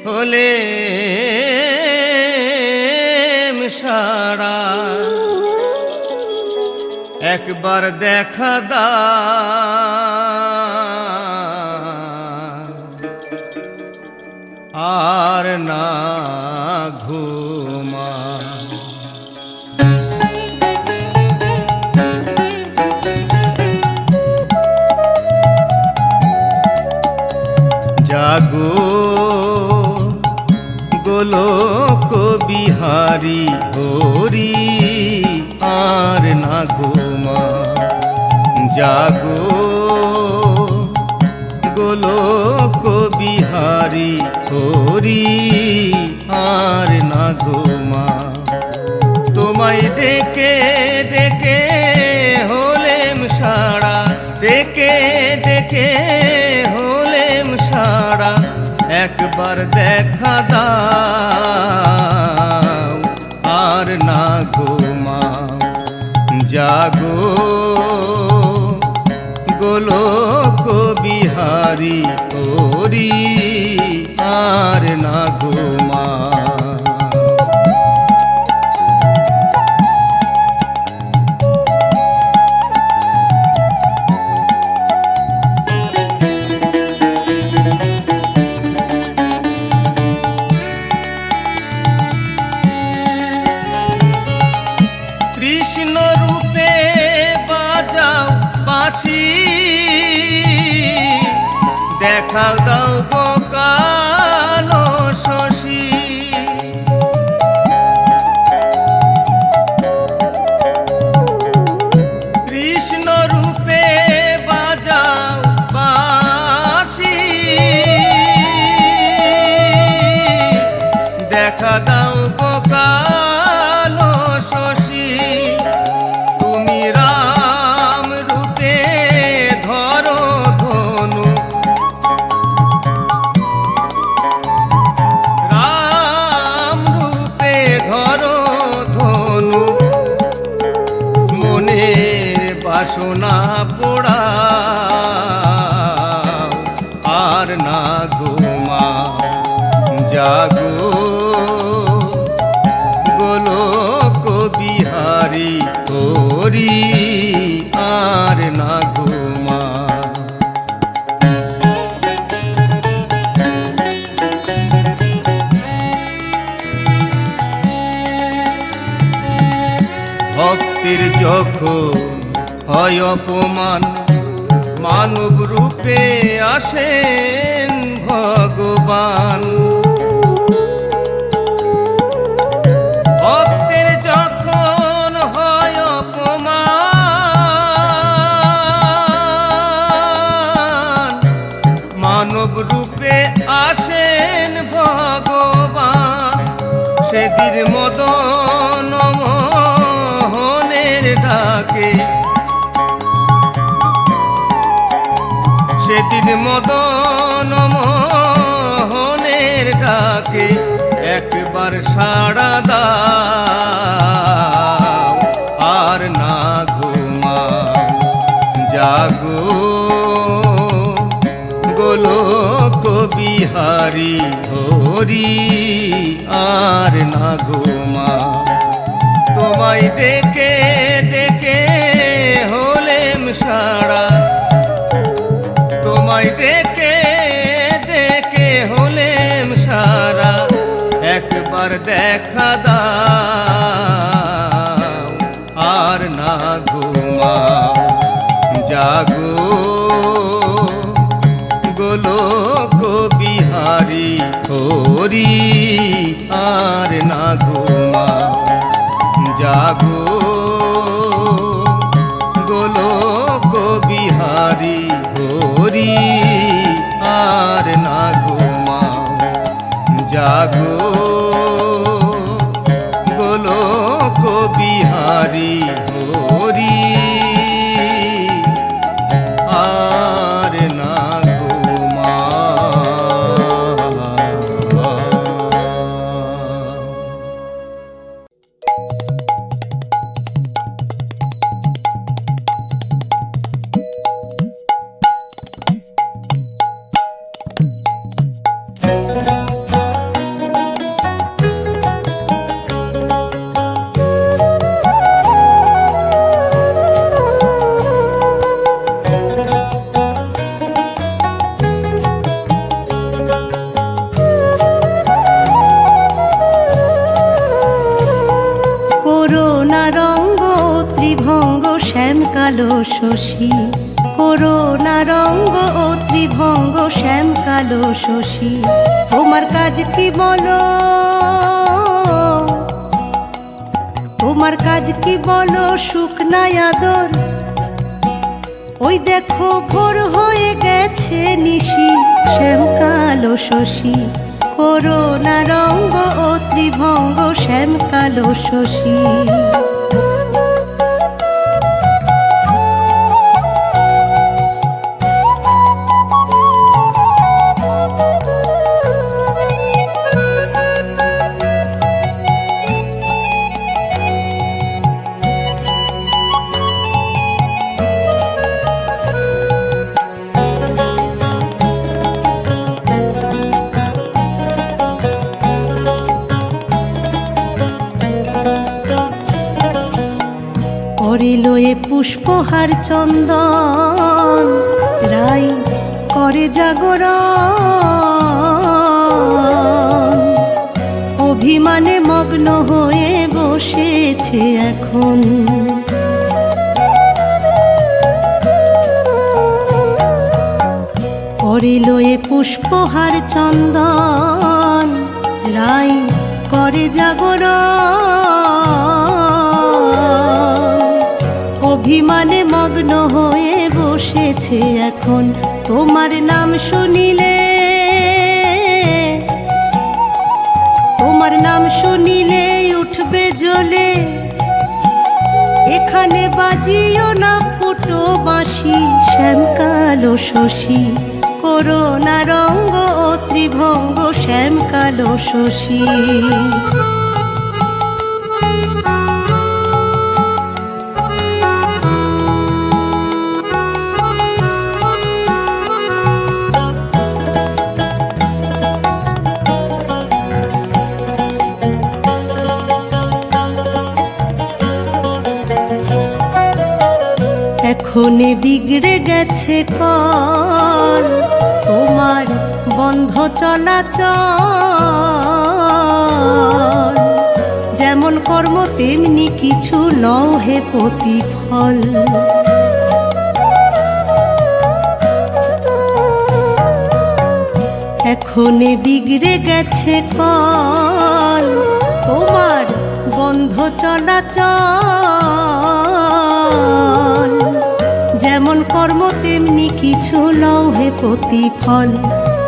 হলেম সারা। একবার দেখা দাও আর না ঘুমা, জাগো গোলোক বিহারী হরি আর না ঘুমা। জাগো গোলোক বিহারী হরি আর না ঘুমা। তোমায় ডেকে ডেকে হলেম সারা, ডেকে ডেকে হলেম সারা। একবার দেখা দাও আর না ঘুমাও। জাগো গোলোক বিহারী হরি আর না ঘুমাও। কৃষ্ণ রূপে বাজাও বাঁশি, দেখাও দাও গো কালো শশী। কৃষ্ণ রূপে বাজাও বাঁশি, দেখা দাও গো কালো শশী। তুমি রাম রূপে ধরো ধনু, রাম রূপে ধরো ধনু। মনের বাসনা পোড়াও আর না ঘুমাও। জাগো গোলোক বিহারী হরি আর না ঘুমাও। ভক্তির যখন হয় অপমান, মানব রূপে আসেন ভগবান। ভক্তের যখন হয় অপমান, মানব রূপে আসেন ভগবান। সেদিন মদন মোহনের ডাকে, সেদিন মদন মোহনের ডাকে একবার একবার সাড়া দাও আর না ঘুমাও জাগো গোলক বিহারী হরি আর না ঘুমাও তোমায় ডেকে ডেকে হলেম সাড়া তোমায় ডেকে ডেকে হলেম সারা একবার দেখা দাও আর না ঘুমাও জাগো গোলক বিহারী হরি আর না ঘুমাও জাগো গোলক বিহারী হরি আর না ঘুমাও জাগো গোলক বিহারী হরি আর না কালো শশী করোনা রঙ্গ ও ত্রিভঙ্গ শ্যাম কালো শশী তোমার কাজ কি বলো তোমার কাজ কি বলো শুকনায় আদর ওই দেখো ভোর হয়ে গেছে নিশি শ্যাম কালো শশী করোনা রঙ্গ ও ত্রিভঙ্গ শ্যাম কালো শশী করিলয়ে পুষ্পহার চন্দন রাই করে জাগরণ অভিমানে মগ্ন হয়ে বসেছে এখন করিলয়ে পুষ্পহার চন্দন রাই করে জাগরণ অভিমানে মগ্ন হয়ে বসেছে এখন তোমার নাম শুনিলে তোমার নাম শুনিলে উঠবে জ্বলে এখানে বাজিও না ফুটো বাঁশি শ্যাম কালো শশী করোনা রঙ্গ ও ত্রিভঙ্গ শ্যাম কালো শশী এখনে বিগড়ে গেছে কল তোমার বন্ধ চলাচল যেমন কর্ম তেমনি কিছু লও হে প্রতিফল এখনে বিগড়ে গেছে কল তোমার বন্ধ চলাচল যেমন কর্ম তেমনি কিছু লও হে প্রতিফল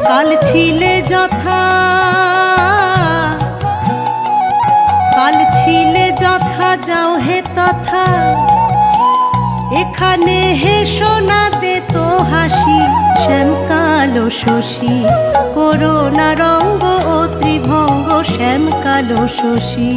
কাল ছিলে যথা যাও হে তথা এখানে হে সোনা দে তো হাসি শ্যাম কালো শশী করোনা রঙ্গ ও ত্রিভঙ্গ শ্যাম কালো শশী।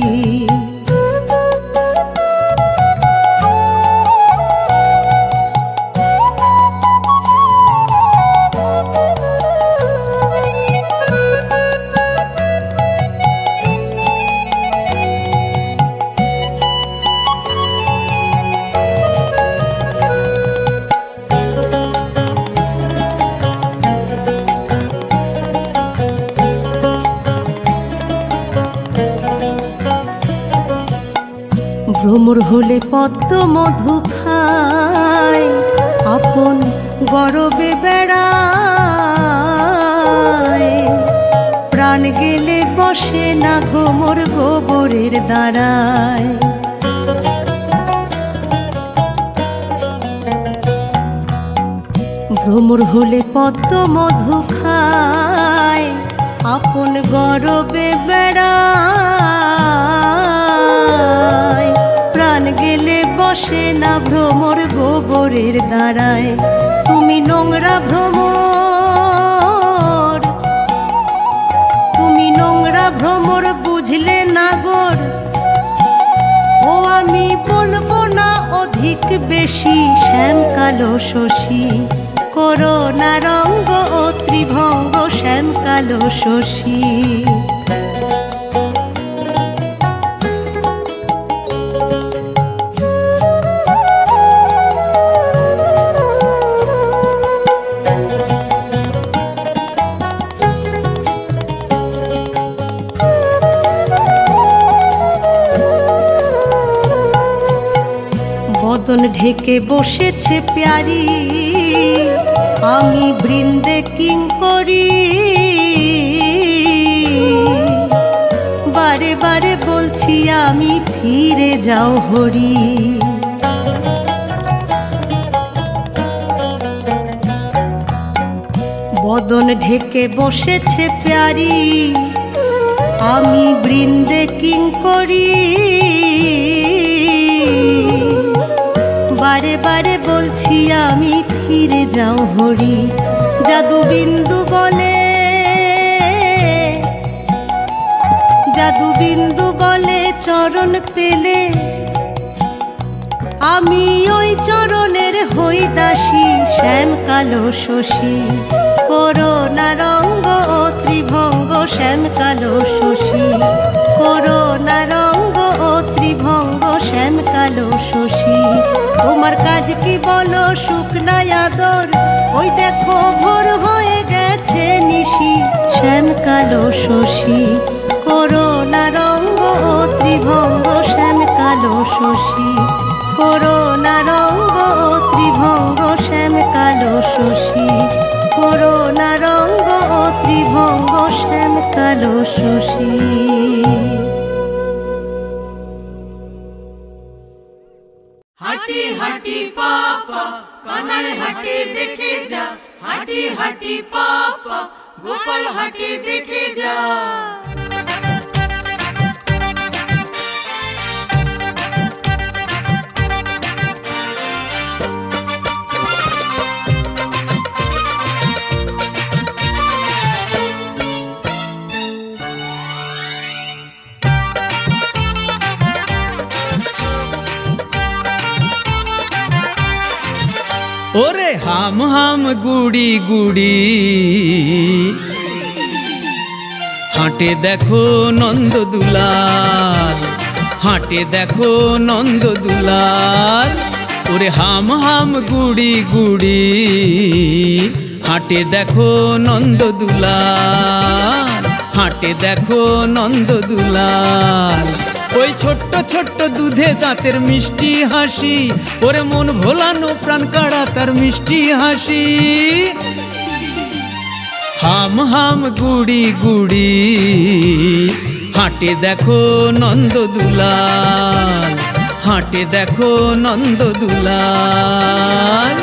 ভ্রমর হলে পদ্ম মধু খায়, আপন গরবে বেড়ায়, প্রাণ গেলে বসে না ভ্রমর গোবরের দ্বারায়। ভ্রমর হলে পদ্ম মধু খায়, আপন গরবে বেড়ায়, প্রাণ গেলে বসে না ভ্রমর গোবরের দ্বারায়। তুমি নোংরা ভ্রমর, তুমি নোংরা ভ্রমর বুঝলে না গোর। ও আমি বলবো না অধিক বেশি, শ্যাম কালো শশী করোনা রঙ্গ ও ত্রিভঙ্গ, শ্যাম কালো শশী। বদন ঢেকে বসেছে প্যারি, আমি বৃন্দে কিঙ্করি। বারে বারে বলছি আমি ফিরে যাও হরি। বদন ঢেকে বসেছে প্যারি, আমি বৃন্দে কিঙ্করি। বারে বারে বলছি আমি ফিরে যাও হরি। জাদু বিন্দু বলে, জাদু বিন্দু বলে চরণ পেলে, আমি ওই চরণের হই দাসী, শ্যাম কালো শশী করোনা রঙ্গ ও ত্রিভঙ্গ, শ্যাম কালো শশী করোনা রঙ্গ ও ত্রিভঙ্গ, শ্যাম কালো শশী। তোমার কাজ কি বলো শুকনা আদর, ওই দেখো ভোর হয়ে গেছে নিশি, শ্যাম কালো শশী করোনা রঙ্গ ও ত্রিভঙ্গ, শ্যাম কালো শশী করোনা রঙ্গ ও ত্রিভঙ্গ, শ্যাম কালো শশী করোনা রঙ্গ ও ত্রিভঙ্গ, শ্যাম কালো শশী। হাঁটি হাঁটি পাপা কানাই হাঁটে দেখে যা, হাঁটি হাঁটি পাপা গোপাল হাঁটে দেখে যা। ওরে হাম হাম গুড়ি গুড়ি, হাঁটে দেখো নন্দ দুলাল, হাঁটে দেখো নন্দ দুলাল। ওরে হাম হাম গুড়ি গুড়ি, হাঁটে দেখো নন্দ দুলাল, হাঁটে দেখো নন্দ দুলাল। ওই ছোট্ট ছোট্ট দুধে দাঁতের মিষ্টি হাসি, ওরে মন ভোলানো প্রাণ কাড়া তার মিষ্টি হাসি। হাম হাম গুড়ি গুড়ি, হাঁটে দেখো নন্দ দুলাল, হাঁটে দেখো নন্দ দুলাল।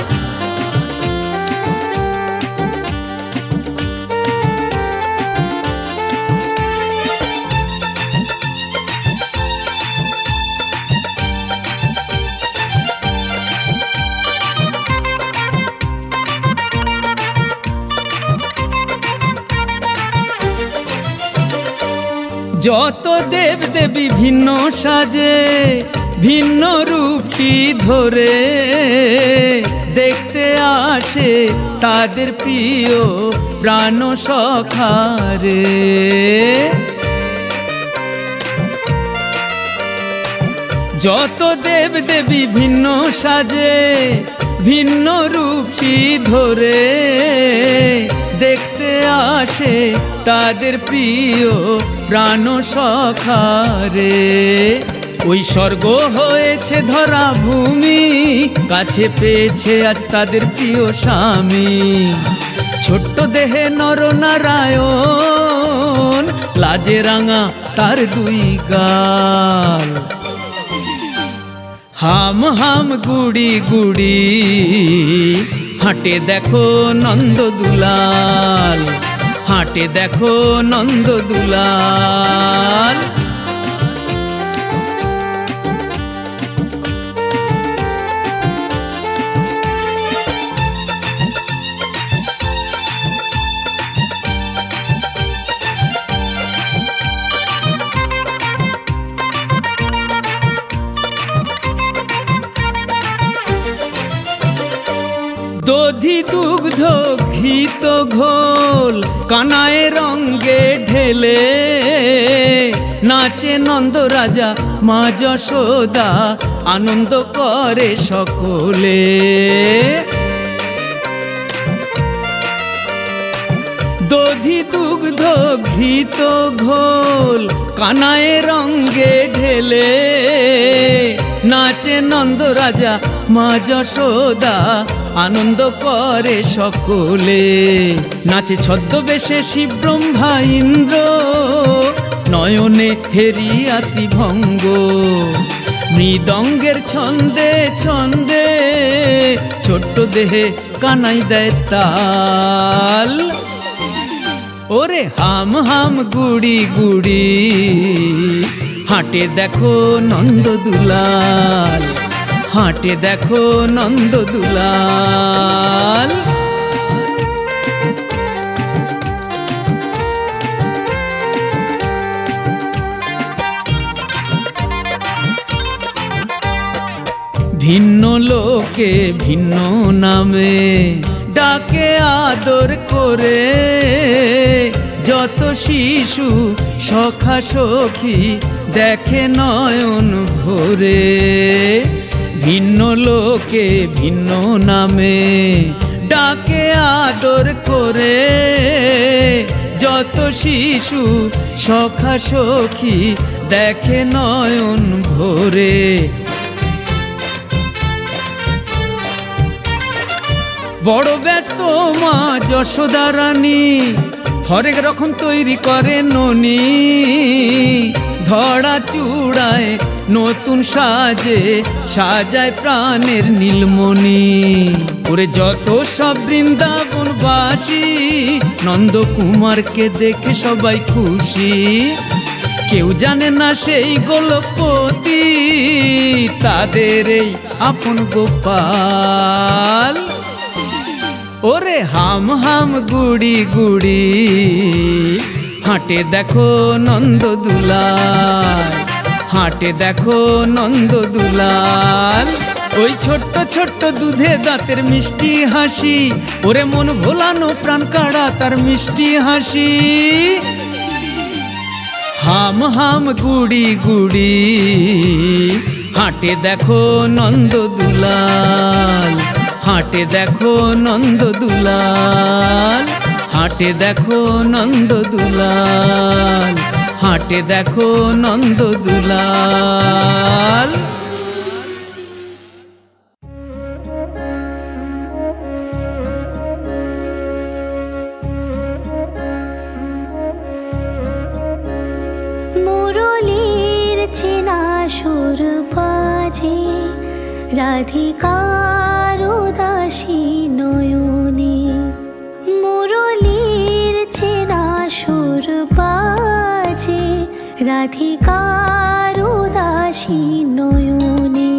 যত দেব দেবী ভিন্ন সাজে ভিন্ন রূপটি ধরে দেখতে আসে তাদের প্রিয় প্রাণ সখারে। যত দেব দেবী ভিন্ন সাজে ভিন্ন রূপটি ধরে দেখতে আসে তাদের প্রিয় প্রাণ সখারে। ওই স্বর্গ হয়েছে ধরা ভূমি, কাছে পেয়েছে আজ তাদের প্রিয় স্বামী। ছোট্ট দেহে নরনারায়ণ, লাজে রাঙা তার দুই গাল। হাম হাম গুড়ি গুড়ি হাঁটে দেখো নন্দ দুলাল, হাঁটে দেখো নন্দ দুলাল। দধি দুগ্ধ ঘিত ঘোল কানায় রঙ্গে ঢেলে নাচে নন্দ রাজা মা যশোদা, আনন্দ করে সকলে। দধি দুগ্ধ ঘিত ঘোল কানায় রঙ্গে ঢেলে নাচে নন্দ রাজা মা যশোদা, আনন্দ করে সকলে। নাচে ছদ্মবেশে শিব ব্রহ্মা ইন্দ্র, নয়নে হেরিয়া ত্রিভঙ্গ। মৃদঙ্গের ছন্দে ছন্দে ছোট্ট দেহে কানাই দেয় তাল। ওরে হাম হাম গুড়ি গুড়ি হাঁটে দেখো নন্দ দুলাল, হাঁটে দেখো নন্দ দুলাল। ভিন্ন লোকে ভিন্ন নামে ডাকে আদর করে যত শিশু সখা সখী দেখে নয়ন ভরে। ভিন্ন লোকে ভিন্ন নামে ডাকে আদর করে যত শিশু সখা সখী দেখে নয়ন ভরে। বড় ব্যস্ত মা যশোদা রানী, হরেক রকম তৈরি করে ননি। ধরা চূড়ায় নতুন সাজে সাজায় প্রাণের নীলমণি। ওরে যত সব বৃন্দাবনবাসী নন্দকুমারকে দেখে সবাই খুশি। কেউ জানে না সেই গোলকপতি তাদের এই আপন গোপাল। ওরে হাম হাম গুড়ি গুড়ি হাঁটে দেখো নন্দ দুলাল, হাঁটে দেখো নন্দ দুলাল। ওই ছোট্ট ছোট্ট দুধে দাঁতের মিষ্টি হাসি, ওরে মন ভোলানো প্রাণ কাড়া তার মিষ্টি হাসি। হাম হাম গুড়ি গুড়ি হাঁটে দেখো নন্দ দুলাল, হাঁটে দেখো নন্দ দুলাল, হাঁটে দেখো নন্দ দুলাল, হাঁটে দেখো নন্দ দুলাল। মুরলীর চেনা সুর বাজে রাধিকার উদাসী নয়নে। মুরলীর চেনা সুর বাজে রাধিকার উদাসী নয়নে।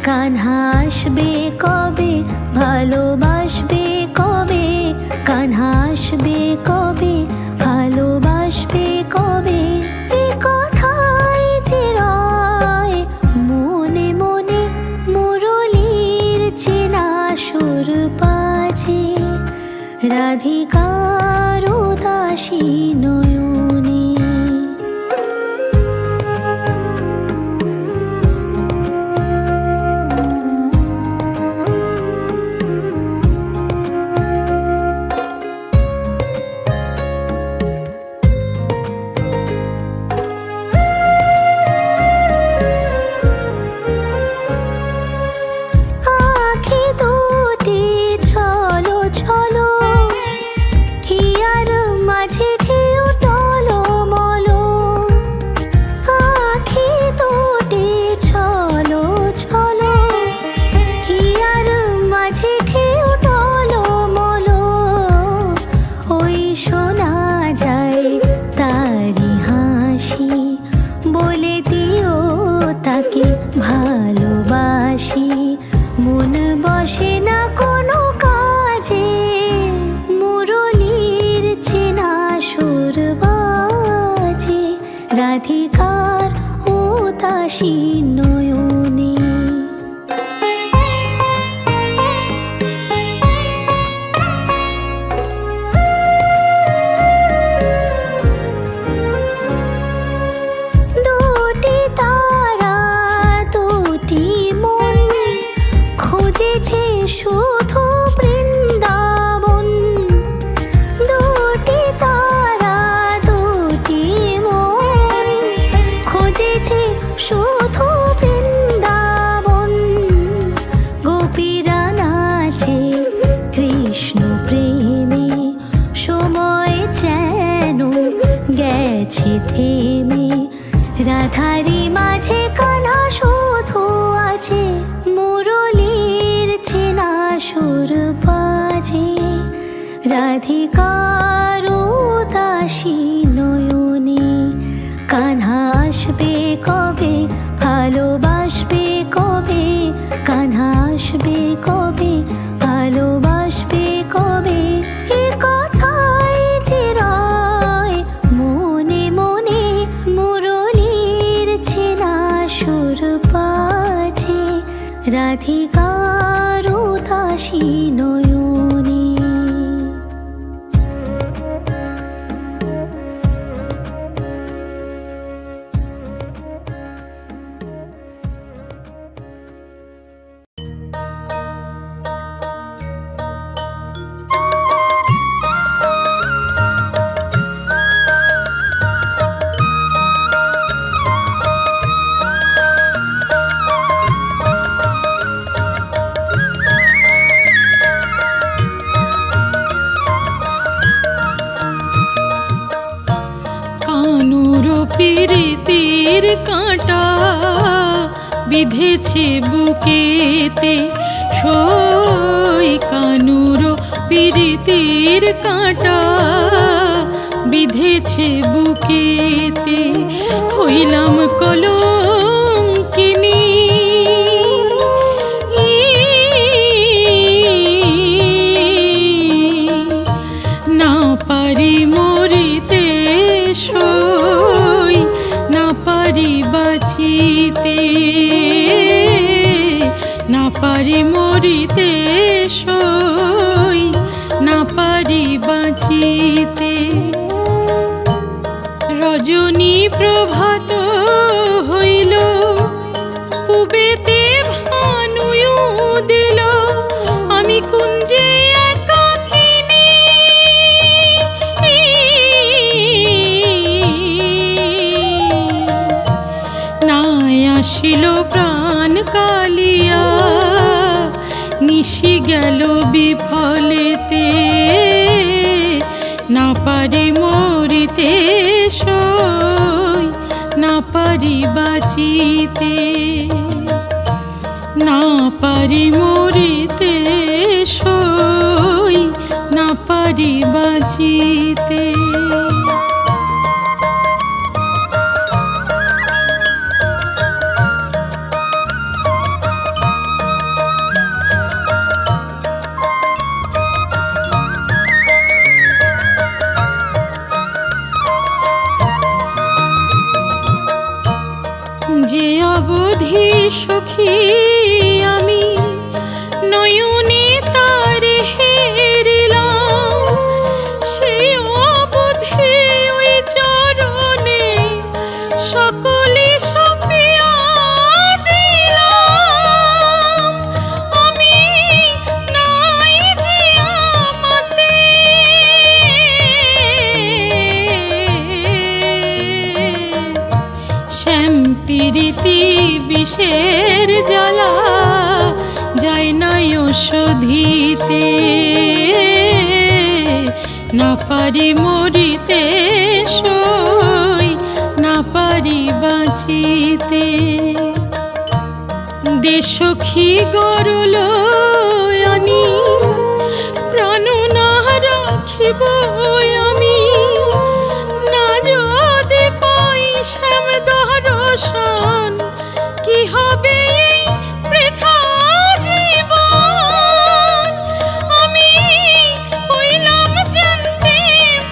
কানহা আসবে কবে, ভালোবাসবে কবে, কানহা আসবে কবে, ভালোবাসবে কবে। রাধিকার উদাসী নয়নে। ভালোবাসি মন বসে না কোনো কাজে, মুরলীর চেনা সুর বাজে রাধিকার উদাসী নয়নে। শুধু বৃন্দাবন, দুটি তারা দুটি মন খোঁজেছে শুধু বৃন্দাবন। গোপীরা নাচে কৃষ্ণ প্রেমে, সময় যেন গেছে থেমে, রাধারি মাঝে কান্না শুধু আছে, মুরলীর চেনা সুর বাজে রাধিকার উদাসী নয়নে। কান্হা আসবে কবে, ভালোবাসবে কবে, কান্হা আসবে কবে, ভালোবাসবে কবে, এ কথাই যে রয় মনে মনে, মুরলীর চেনা সুর বাজে রাধিকার উদাসী নয়নে। প্রীতির কাঁটা বিধেছে বুকেতে, সই কানুর প্রীতির কাঁটা বিধেছে বুকেতে, হইলাম কলঙ্কিনী না পারি মরিতে, সই না পারি বাঁচিতে, না পারি মরিতে, সই না পারি বাঁচিতে। রজনী প্রভাত হইল, পুবেতে ভানুয়ু দিল, আমি কুঞ্জে একাকিনী নাই আসিল প্রাণ কালিয়া, নিশি গেল বিফলেতে, না পারি মরিতে, সই না পারি বাঁচিতে, না পারি মরিতে, সই না পারি বাঁচিতে। যে অবধি সখী আমি নয়নে তার হেরিলাম, প্রীতি বিষের জ্বালা যায় না ওষুধিতে, না পারি মরিতে সই, না পারি বাঁচিতে। দেশখী গরল আনি প্রাণ না রাখিব আমি, না যদি পাই শ্যাম দর্শন কি হবে এই বৃথা জীবন। আমি হইলাম জানতে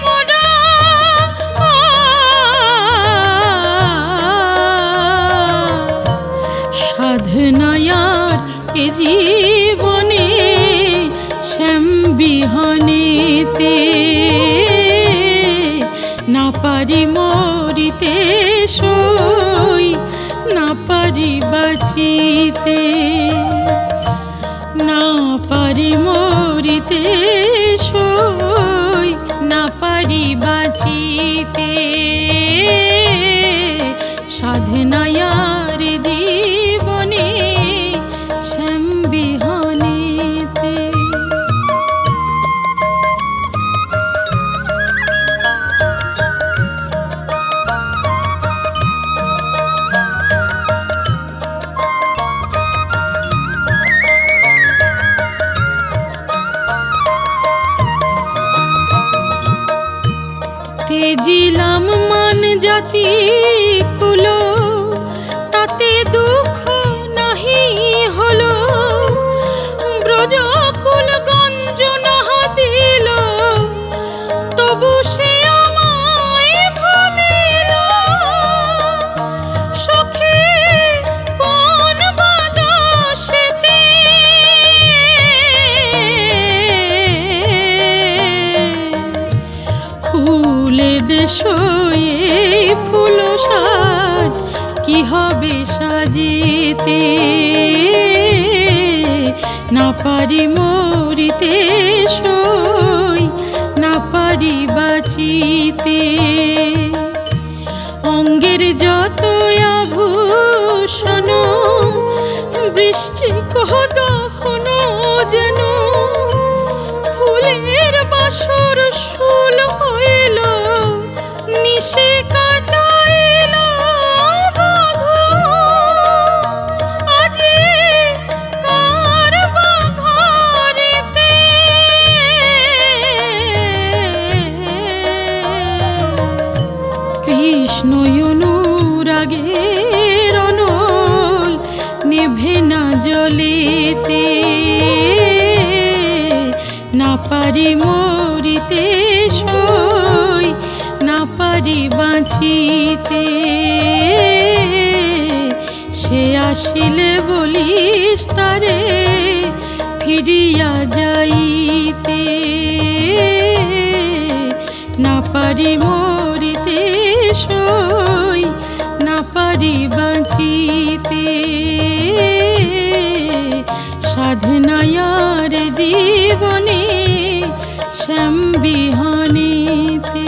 মোরা সাধনায়ার এ জীবনে শ্যাম বিহনেতে, না পারি মরিতে সই, না পারি বাঁচিতে, না পারি মরিতে সই, না পারি বাঁচিতে। সাধনায়ার জীবনে শ্যাম বিহনেতে। তেজিলাম মান জাতি কুলো, তাতে দুঃখ নাহি হলো, ব্রজকুল গঞ্জ না দিল, তবু সে আমায় ভুলিল। সখী কোন বাদশেতে ফুলে দেশ এই ফুল সাজ কি হবে সাজিতে, না পারি মরিতে সই, না পারি বাঁচিতে। অঙ্গের যত আভূষণ বৃশ্চিক দহন যেন, ফুলের বাসর শুল হইল, নিশে কাটাইল বাঘ। আজি কার বাঘরিতে কৃষ্ণ অনুরাগের অনল নিভে না জ্বলিতে, না পারি মরিতে সই, না পারি বাঁচিতে। সে আসিলে বলিস তারে ফিরিয়া যাইতে, না পারি মরিতে সই, না পারি বাঁচিতে। সাধনায়ার জীবনে শ্যাম বিহনেতে।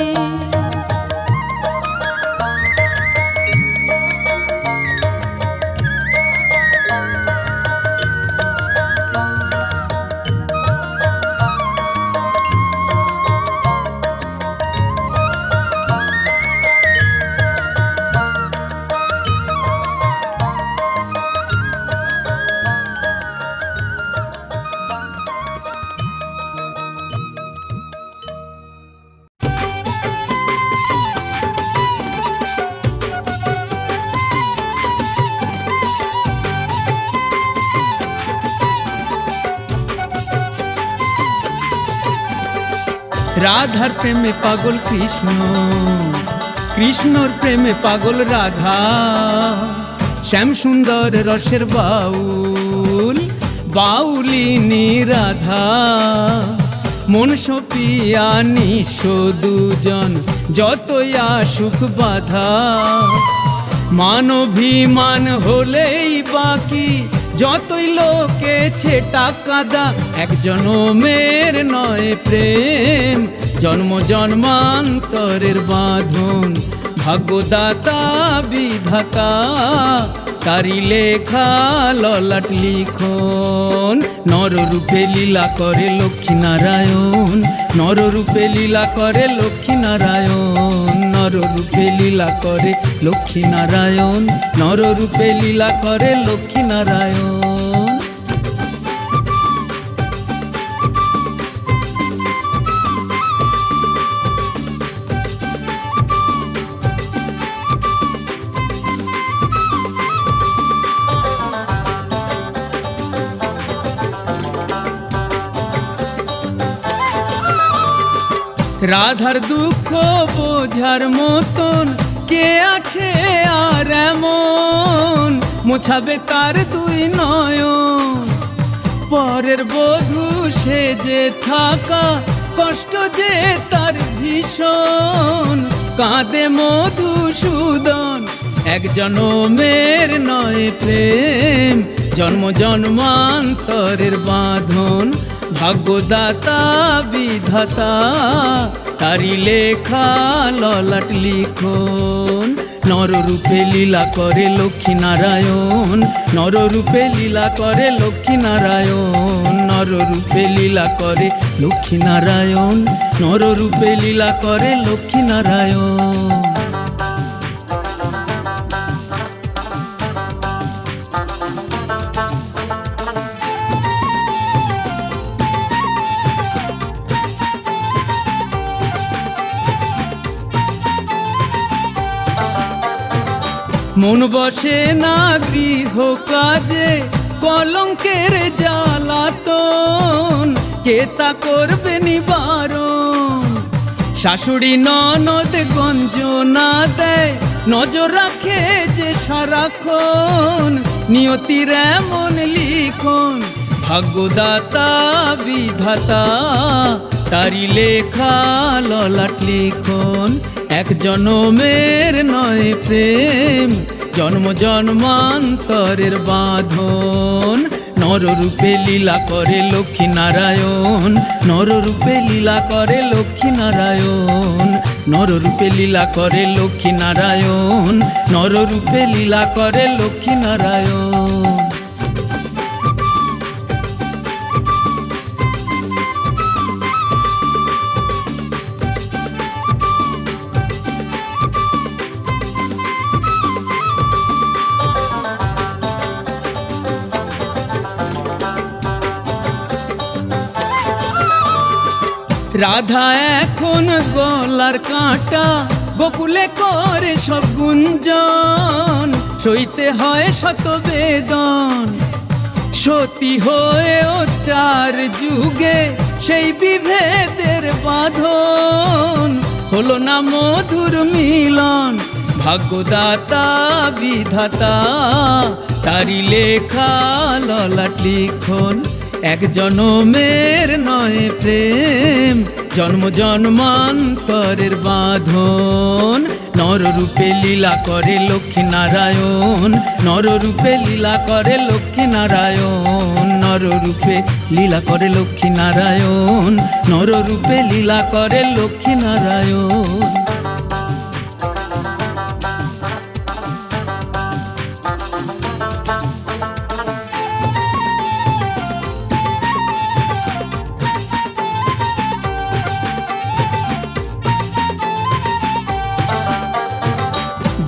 রাধার প্রেমে পাগল কৃষ্ণ, কৃষ্ণর প্রেমে পাগল রাধা, শ্যাম সুন্দর রসের বাউল, বাউলিনী রাধা। মন সপিয়া নিঃস্ব দুজন যতই আসুক বাধা, মানভিমান হলেই বাকি যতই লোকেছে টাকা দা। এক জনমের নয় প্রেম, জন্ম জন্মান্তরের বাঁধন, ভাগ্যদাতা বিধাতা তারি লেখা ললাট লিখন। নররূপে লীলা করে লক্ষ্মী নারায়ণ, নররূপে লীলা করে লক্ষ্মী নারায়ণ, নররূপে লীলা করে লক্ষ্মী নারায়ণ, নররূপে লীলা করে লক্ষ্মী নারায়ণ। রাধার দুঃখ বোঝার মতন কে আছে আর এমন, মোছাবে তার দুই নয়ন। পরের বধূ সেজে থাকা কষ্ট যে তার ভীষণ, কাঁদে মধুসূদন এক জনমের নয় প্রেম, জন্ম জন্মান্তরের বাঁধন। ভাগ্যদাতা বিধাতা তারি লেখা ললাট লিখন। নররূপে লীলা করে লক্ষ্মী নারায়ণ, নররূপে লীলা করে লক্ষ্মী নারায়ণ, নররূপে লীলা করে লক্ষ্মী নারায়ণ, নররূপে লীলা করে লক্ষ্মী নারায়ণ। মন বসে না গৃহ কাজে কলঙ্কের জ্বালাতন, কে তা করবে নিবারণ। শাশুড়ি ননদ গঞ্জনা দেয়, নজর রাখে যে সারাক্ষণ, নিয়তির এমন লিখন। ভাগ্যদাতা বিধাতা তারি লেখা ললাট লিখন। এক জনমের নয় প্রেম, জন্ম জন্মান্তরের বাঁধন। নররূপে লীলা করে লক্ষ্মী নারায়ণ, নররূপে লীলা করে লক্ষ্মী নারায়ণ, নররূপে লীলা করে লক্ষ্মী নারায়ণ, নররূপে লীলা করে লক্ষ্মী নারায়ণ। রাধা এখন গলার কাঁটা, গোকুলে করে সব গুঞ্জন, সইতে হয় শত বেদন। সতী হয়েও চার যুগে সেই বিভেদের বাঁধন, হলো না মধুর মিলন। ভাগ্যদাতা বিধাতা তারি লেখা ললাট লিখন। এক জনমের নয় প্রেম, জন্ম জন্মান্তরের বাঁধন। নররূপে লীলা করে লক্ষ্মী নারায়ণ, নররূপে লীলা করে লক্ষ্মী নারায়ণ, নররূপে লীলা করে লক্ষ্মী নারায়ণ, নররূপে লীলা করে লক্ষ্মী নারায়ণ।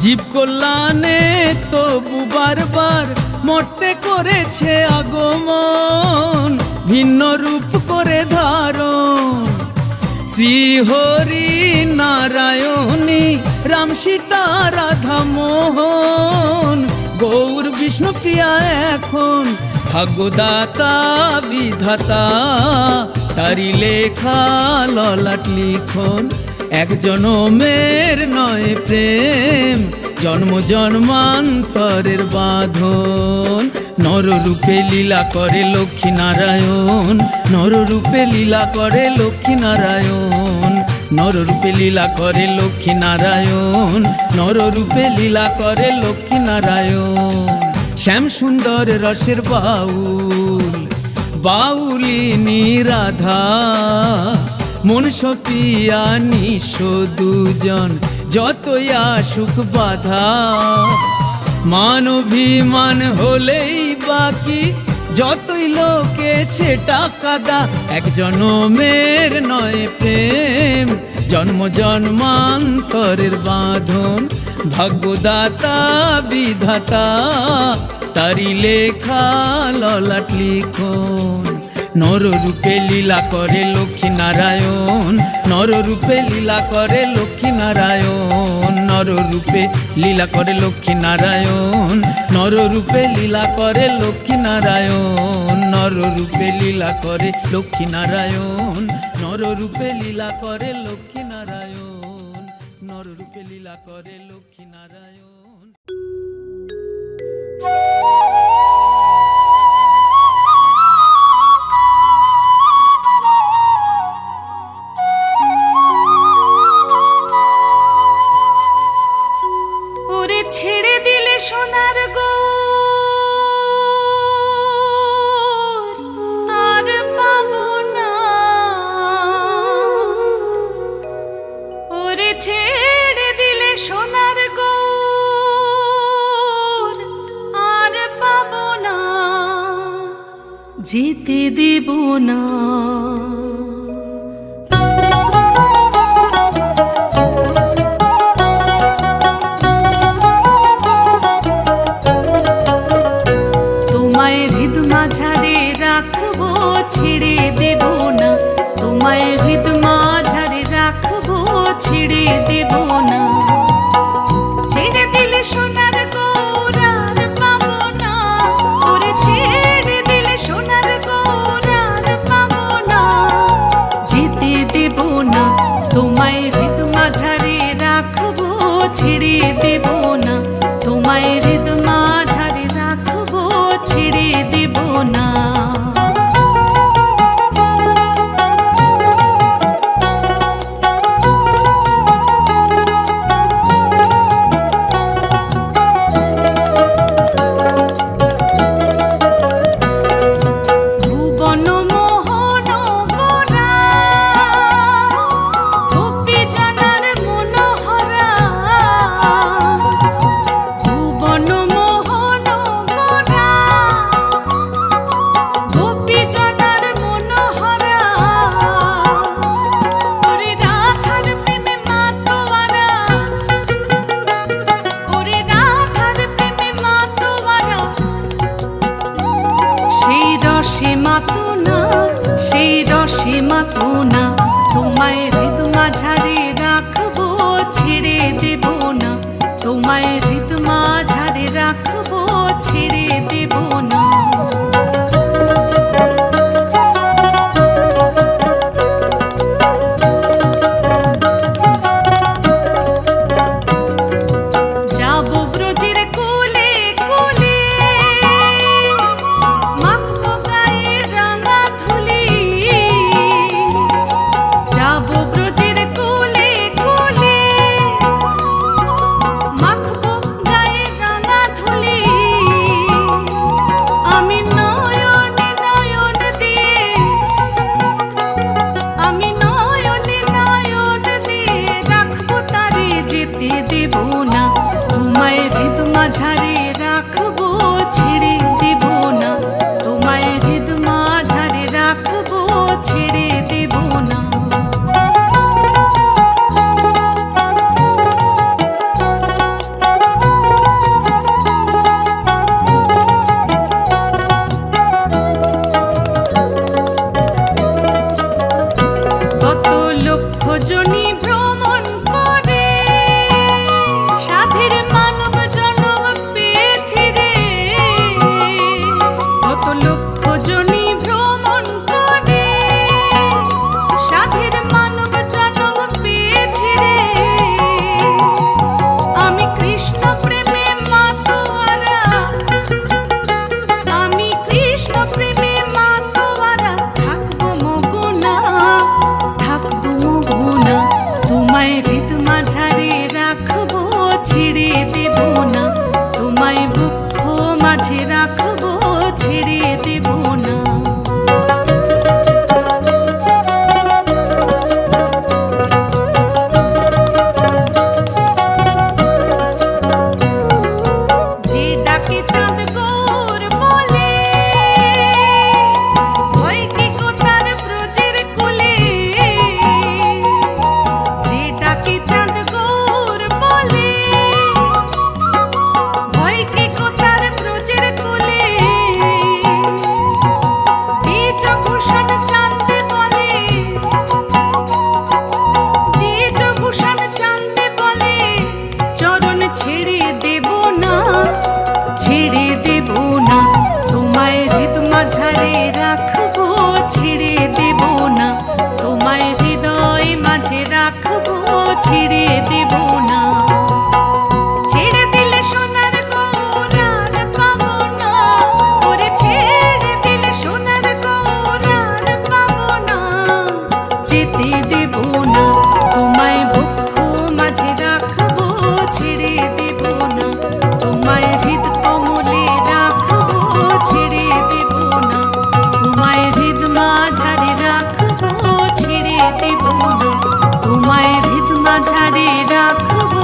জীব কল্যাণে তবু বারবার মরতে করেছে আগমন, ভিন্ন রূপ করে ধারণ। শ্রীহরি নারায়ণী রাম সীতা রাধা মোহন, গৌর বিষ্ণু প্রিয়া এখন। ভাগ্যদাতা বিধাতা তারি লেখা ললাট লিখন। এক জনমের নয় প্রেম, জন্ম জন্মান্তরের বাঁধন। নররূপে লীলা করে লক্ষ্মী নারায়ণ, নররূপে লীলা করে লক্ষ্মী নারায়ণ, নররূপে লীলা করে লক্ষ্মী নারায়ণ, নররূপে লীলা করে লক্ষ্মী নারায়ণ। শ্যাম সুন্দর রসের বাউল, বাউলিনী রাধা, মন সপিয়া নিঃস্ব দুজন, যতই আসুক বাধা। মানবিমান হলেই বাকি যতই লোকেছে টাকা দা, এক জনমের নয় প্রেম, জন্ম জন্মান্তরের বাঁধন। ভাগ্যদাতা বিধাতা তারি লেখা ললাট লিখন। নররূপে লীলা করে লক্ষ্মী নারায়ণ, নররূপে লীলা করে লক্ষ্মী নারায়ণ, নররূপে লীলা করে লক্ষ্মী নারায়ণ, নররূপে লীলা করে লক্ষ্মী নারায়ণ, নররূপে লীলা করে লক্ষ্মী নারায়ণ, নররূপে লীলা করে লক্ষ্মী নারায়ণ, নররূপে লীলা করে লক্ষ্মী নারায়ণ। ছেড়ে দিলে সোনার গৌর আর পাবো না, ওরে ছেড়ে দিলে সোনার গৌর আর পাবো না, যেতে দেব না। ছেড়ে দেব না তোমায়, হৃদ মাঝারে রাখবো ছেড়ে দেব না। ছেড়ে দিলে সোনার গৌর আর পাবো না, ওরে ছেড়ে দিলে সোনার গৌর আর পাবো না, যেতে দেব না তোমায়, হৃদ মাঝারে রাখবো ছেড়ে দেব না, তোমায় হৃদ মাঝারে রাখবো ছেড়ে দেব না। সেই রসে মাতো না তোমায়, হৃদ মাঝারে রাখবো ছেড়ে দেব না, তোমায় হৃদ মাঝারে রাখবো ছেড়ে দেব না। ছেড়ে দেব না। ছেড়ে দিলে সোনার গৌরার পাবো না, ওরে ছেড়ে দিলে সোনার গৌরার পাবো না। যেতে দেব না তোমায় বক্ষ মাঝে রাখবো, ছেড়ে দেব না তোমায় হৃদ কমলে রাখবো, ছেড়ে দেব না তোমায় হৃদ মাঝারে রাখবো, ছেড়ে দেব না তোমায় হৃদ মাঝারে রাখবো,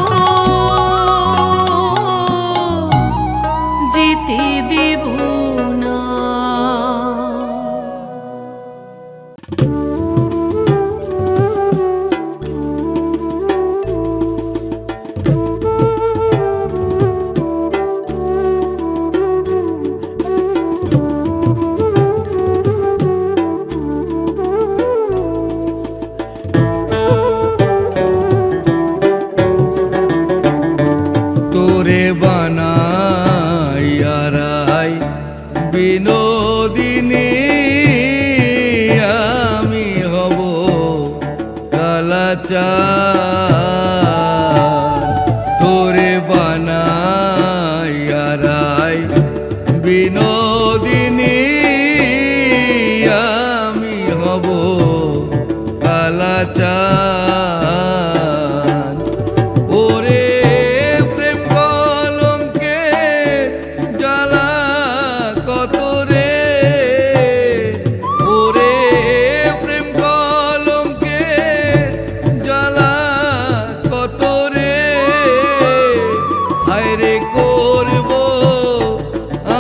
যেতে দেব না। তোরে বানাইয়ারাই বিনোদিনী আমি হব কালাচার। তোরে বানাইয়ারাই বিনোদিনী আমি হব কালাচার। ওরে প্রেম কলঙ্কে জ্বালা কত রে, ওরে প্রেম কলঙ্কে জ্বালা কত রে। হায়রে করব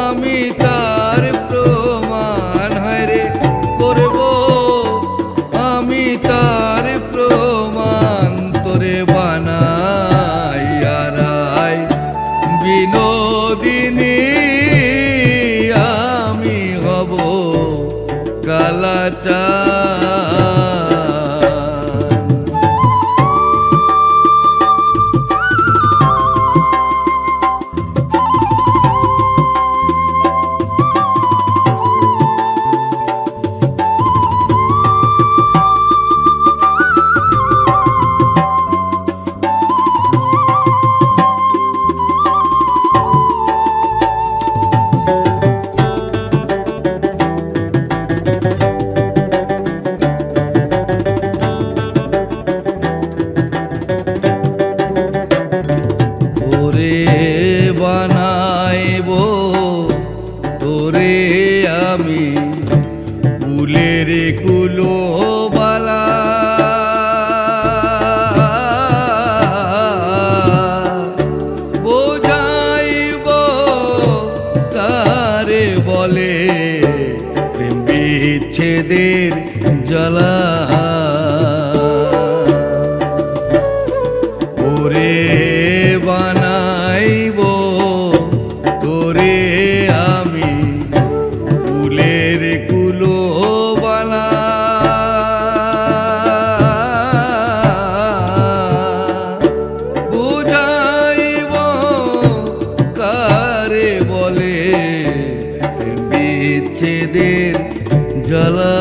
আমি তার প্রমাণ, হায়রে করব আমি তার প্রমাণ। তোরে বানাইয়ারাই বিনোদিনী আমি হব কালাচার। ওরে বানাইব তোরে আমি কুলের কুলো বালা, বোঝাইব কারে বলে প্রেম বিচ্ছেদের জ্বালা। ওরে বানাইব তোরে আমি কুলের কুলো বালা, বুঝাইব কারে বলে বিচ্ছেদের জ্বালা।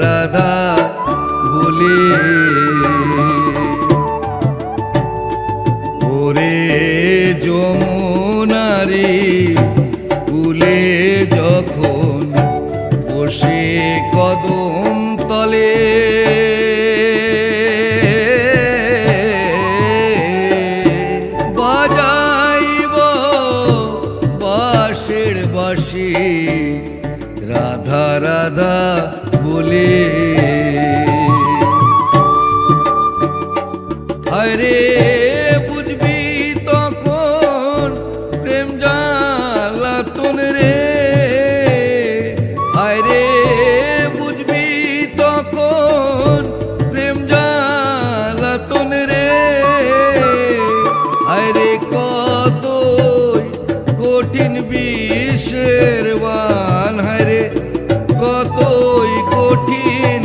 রাধা বলে ওরে যমুনারে কুলে যখন বসে কদম তলে বাজাইব বাঁশের বাঁশি রাধা রাধা বলে হরে বুঝবি তখন প্রেম জ্বালাতন রে হরে বুঝবি তখন প্রেম জ্বালাতন রে হরে কত কঠিন বিষের বান হরে কতই কঠিন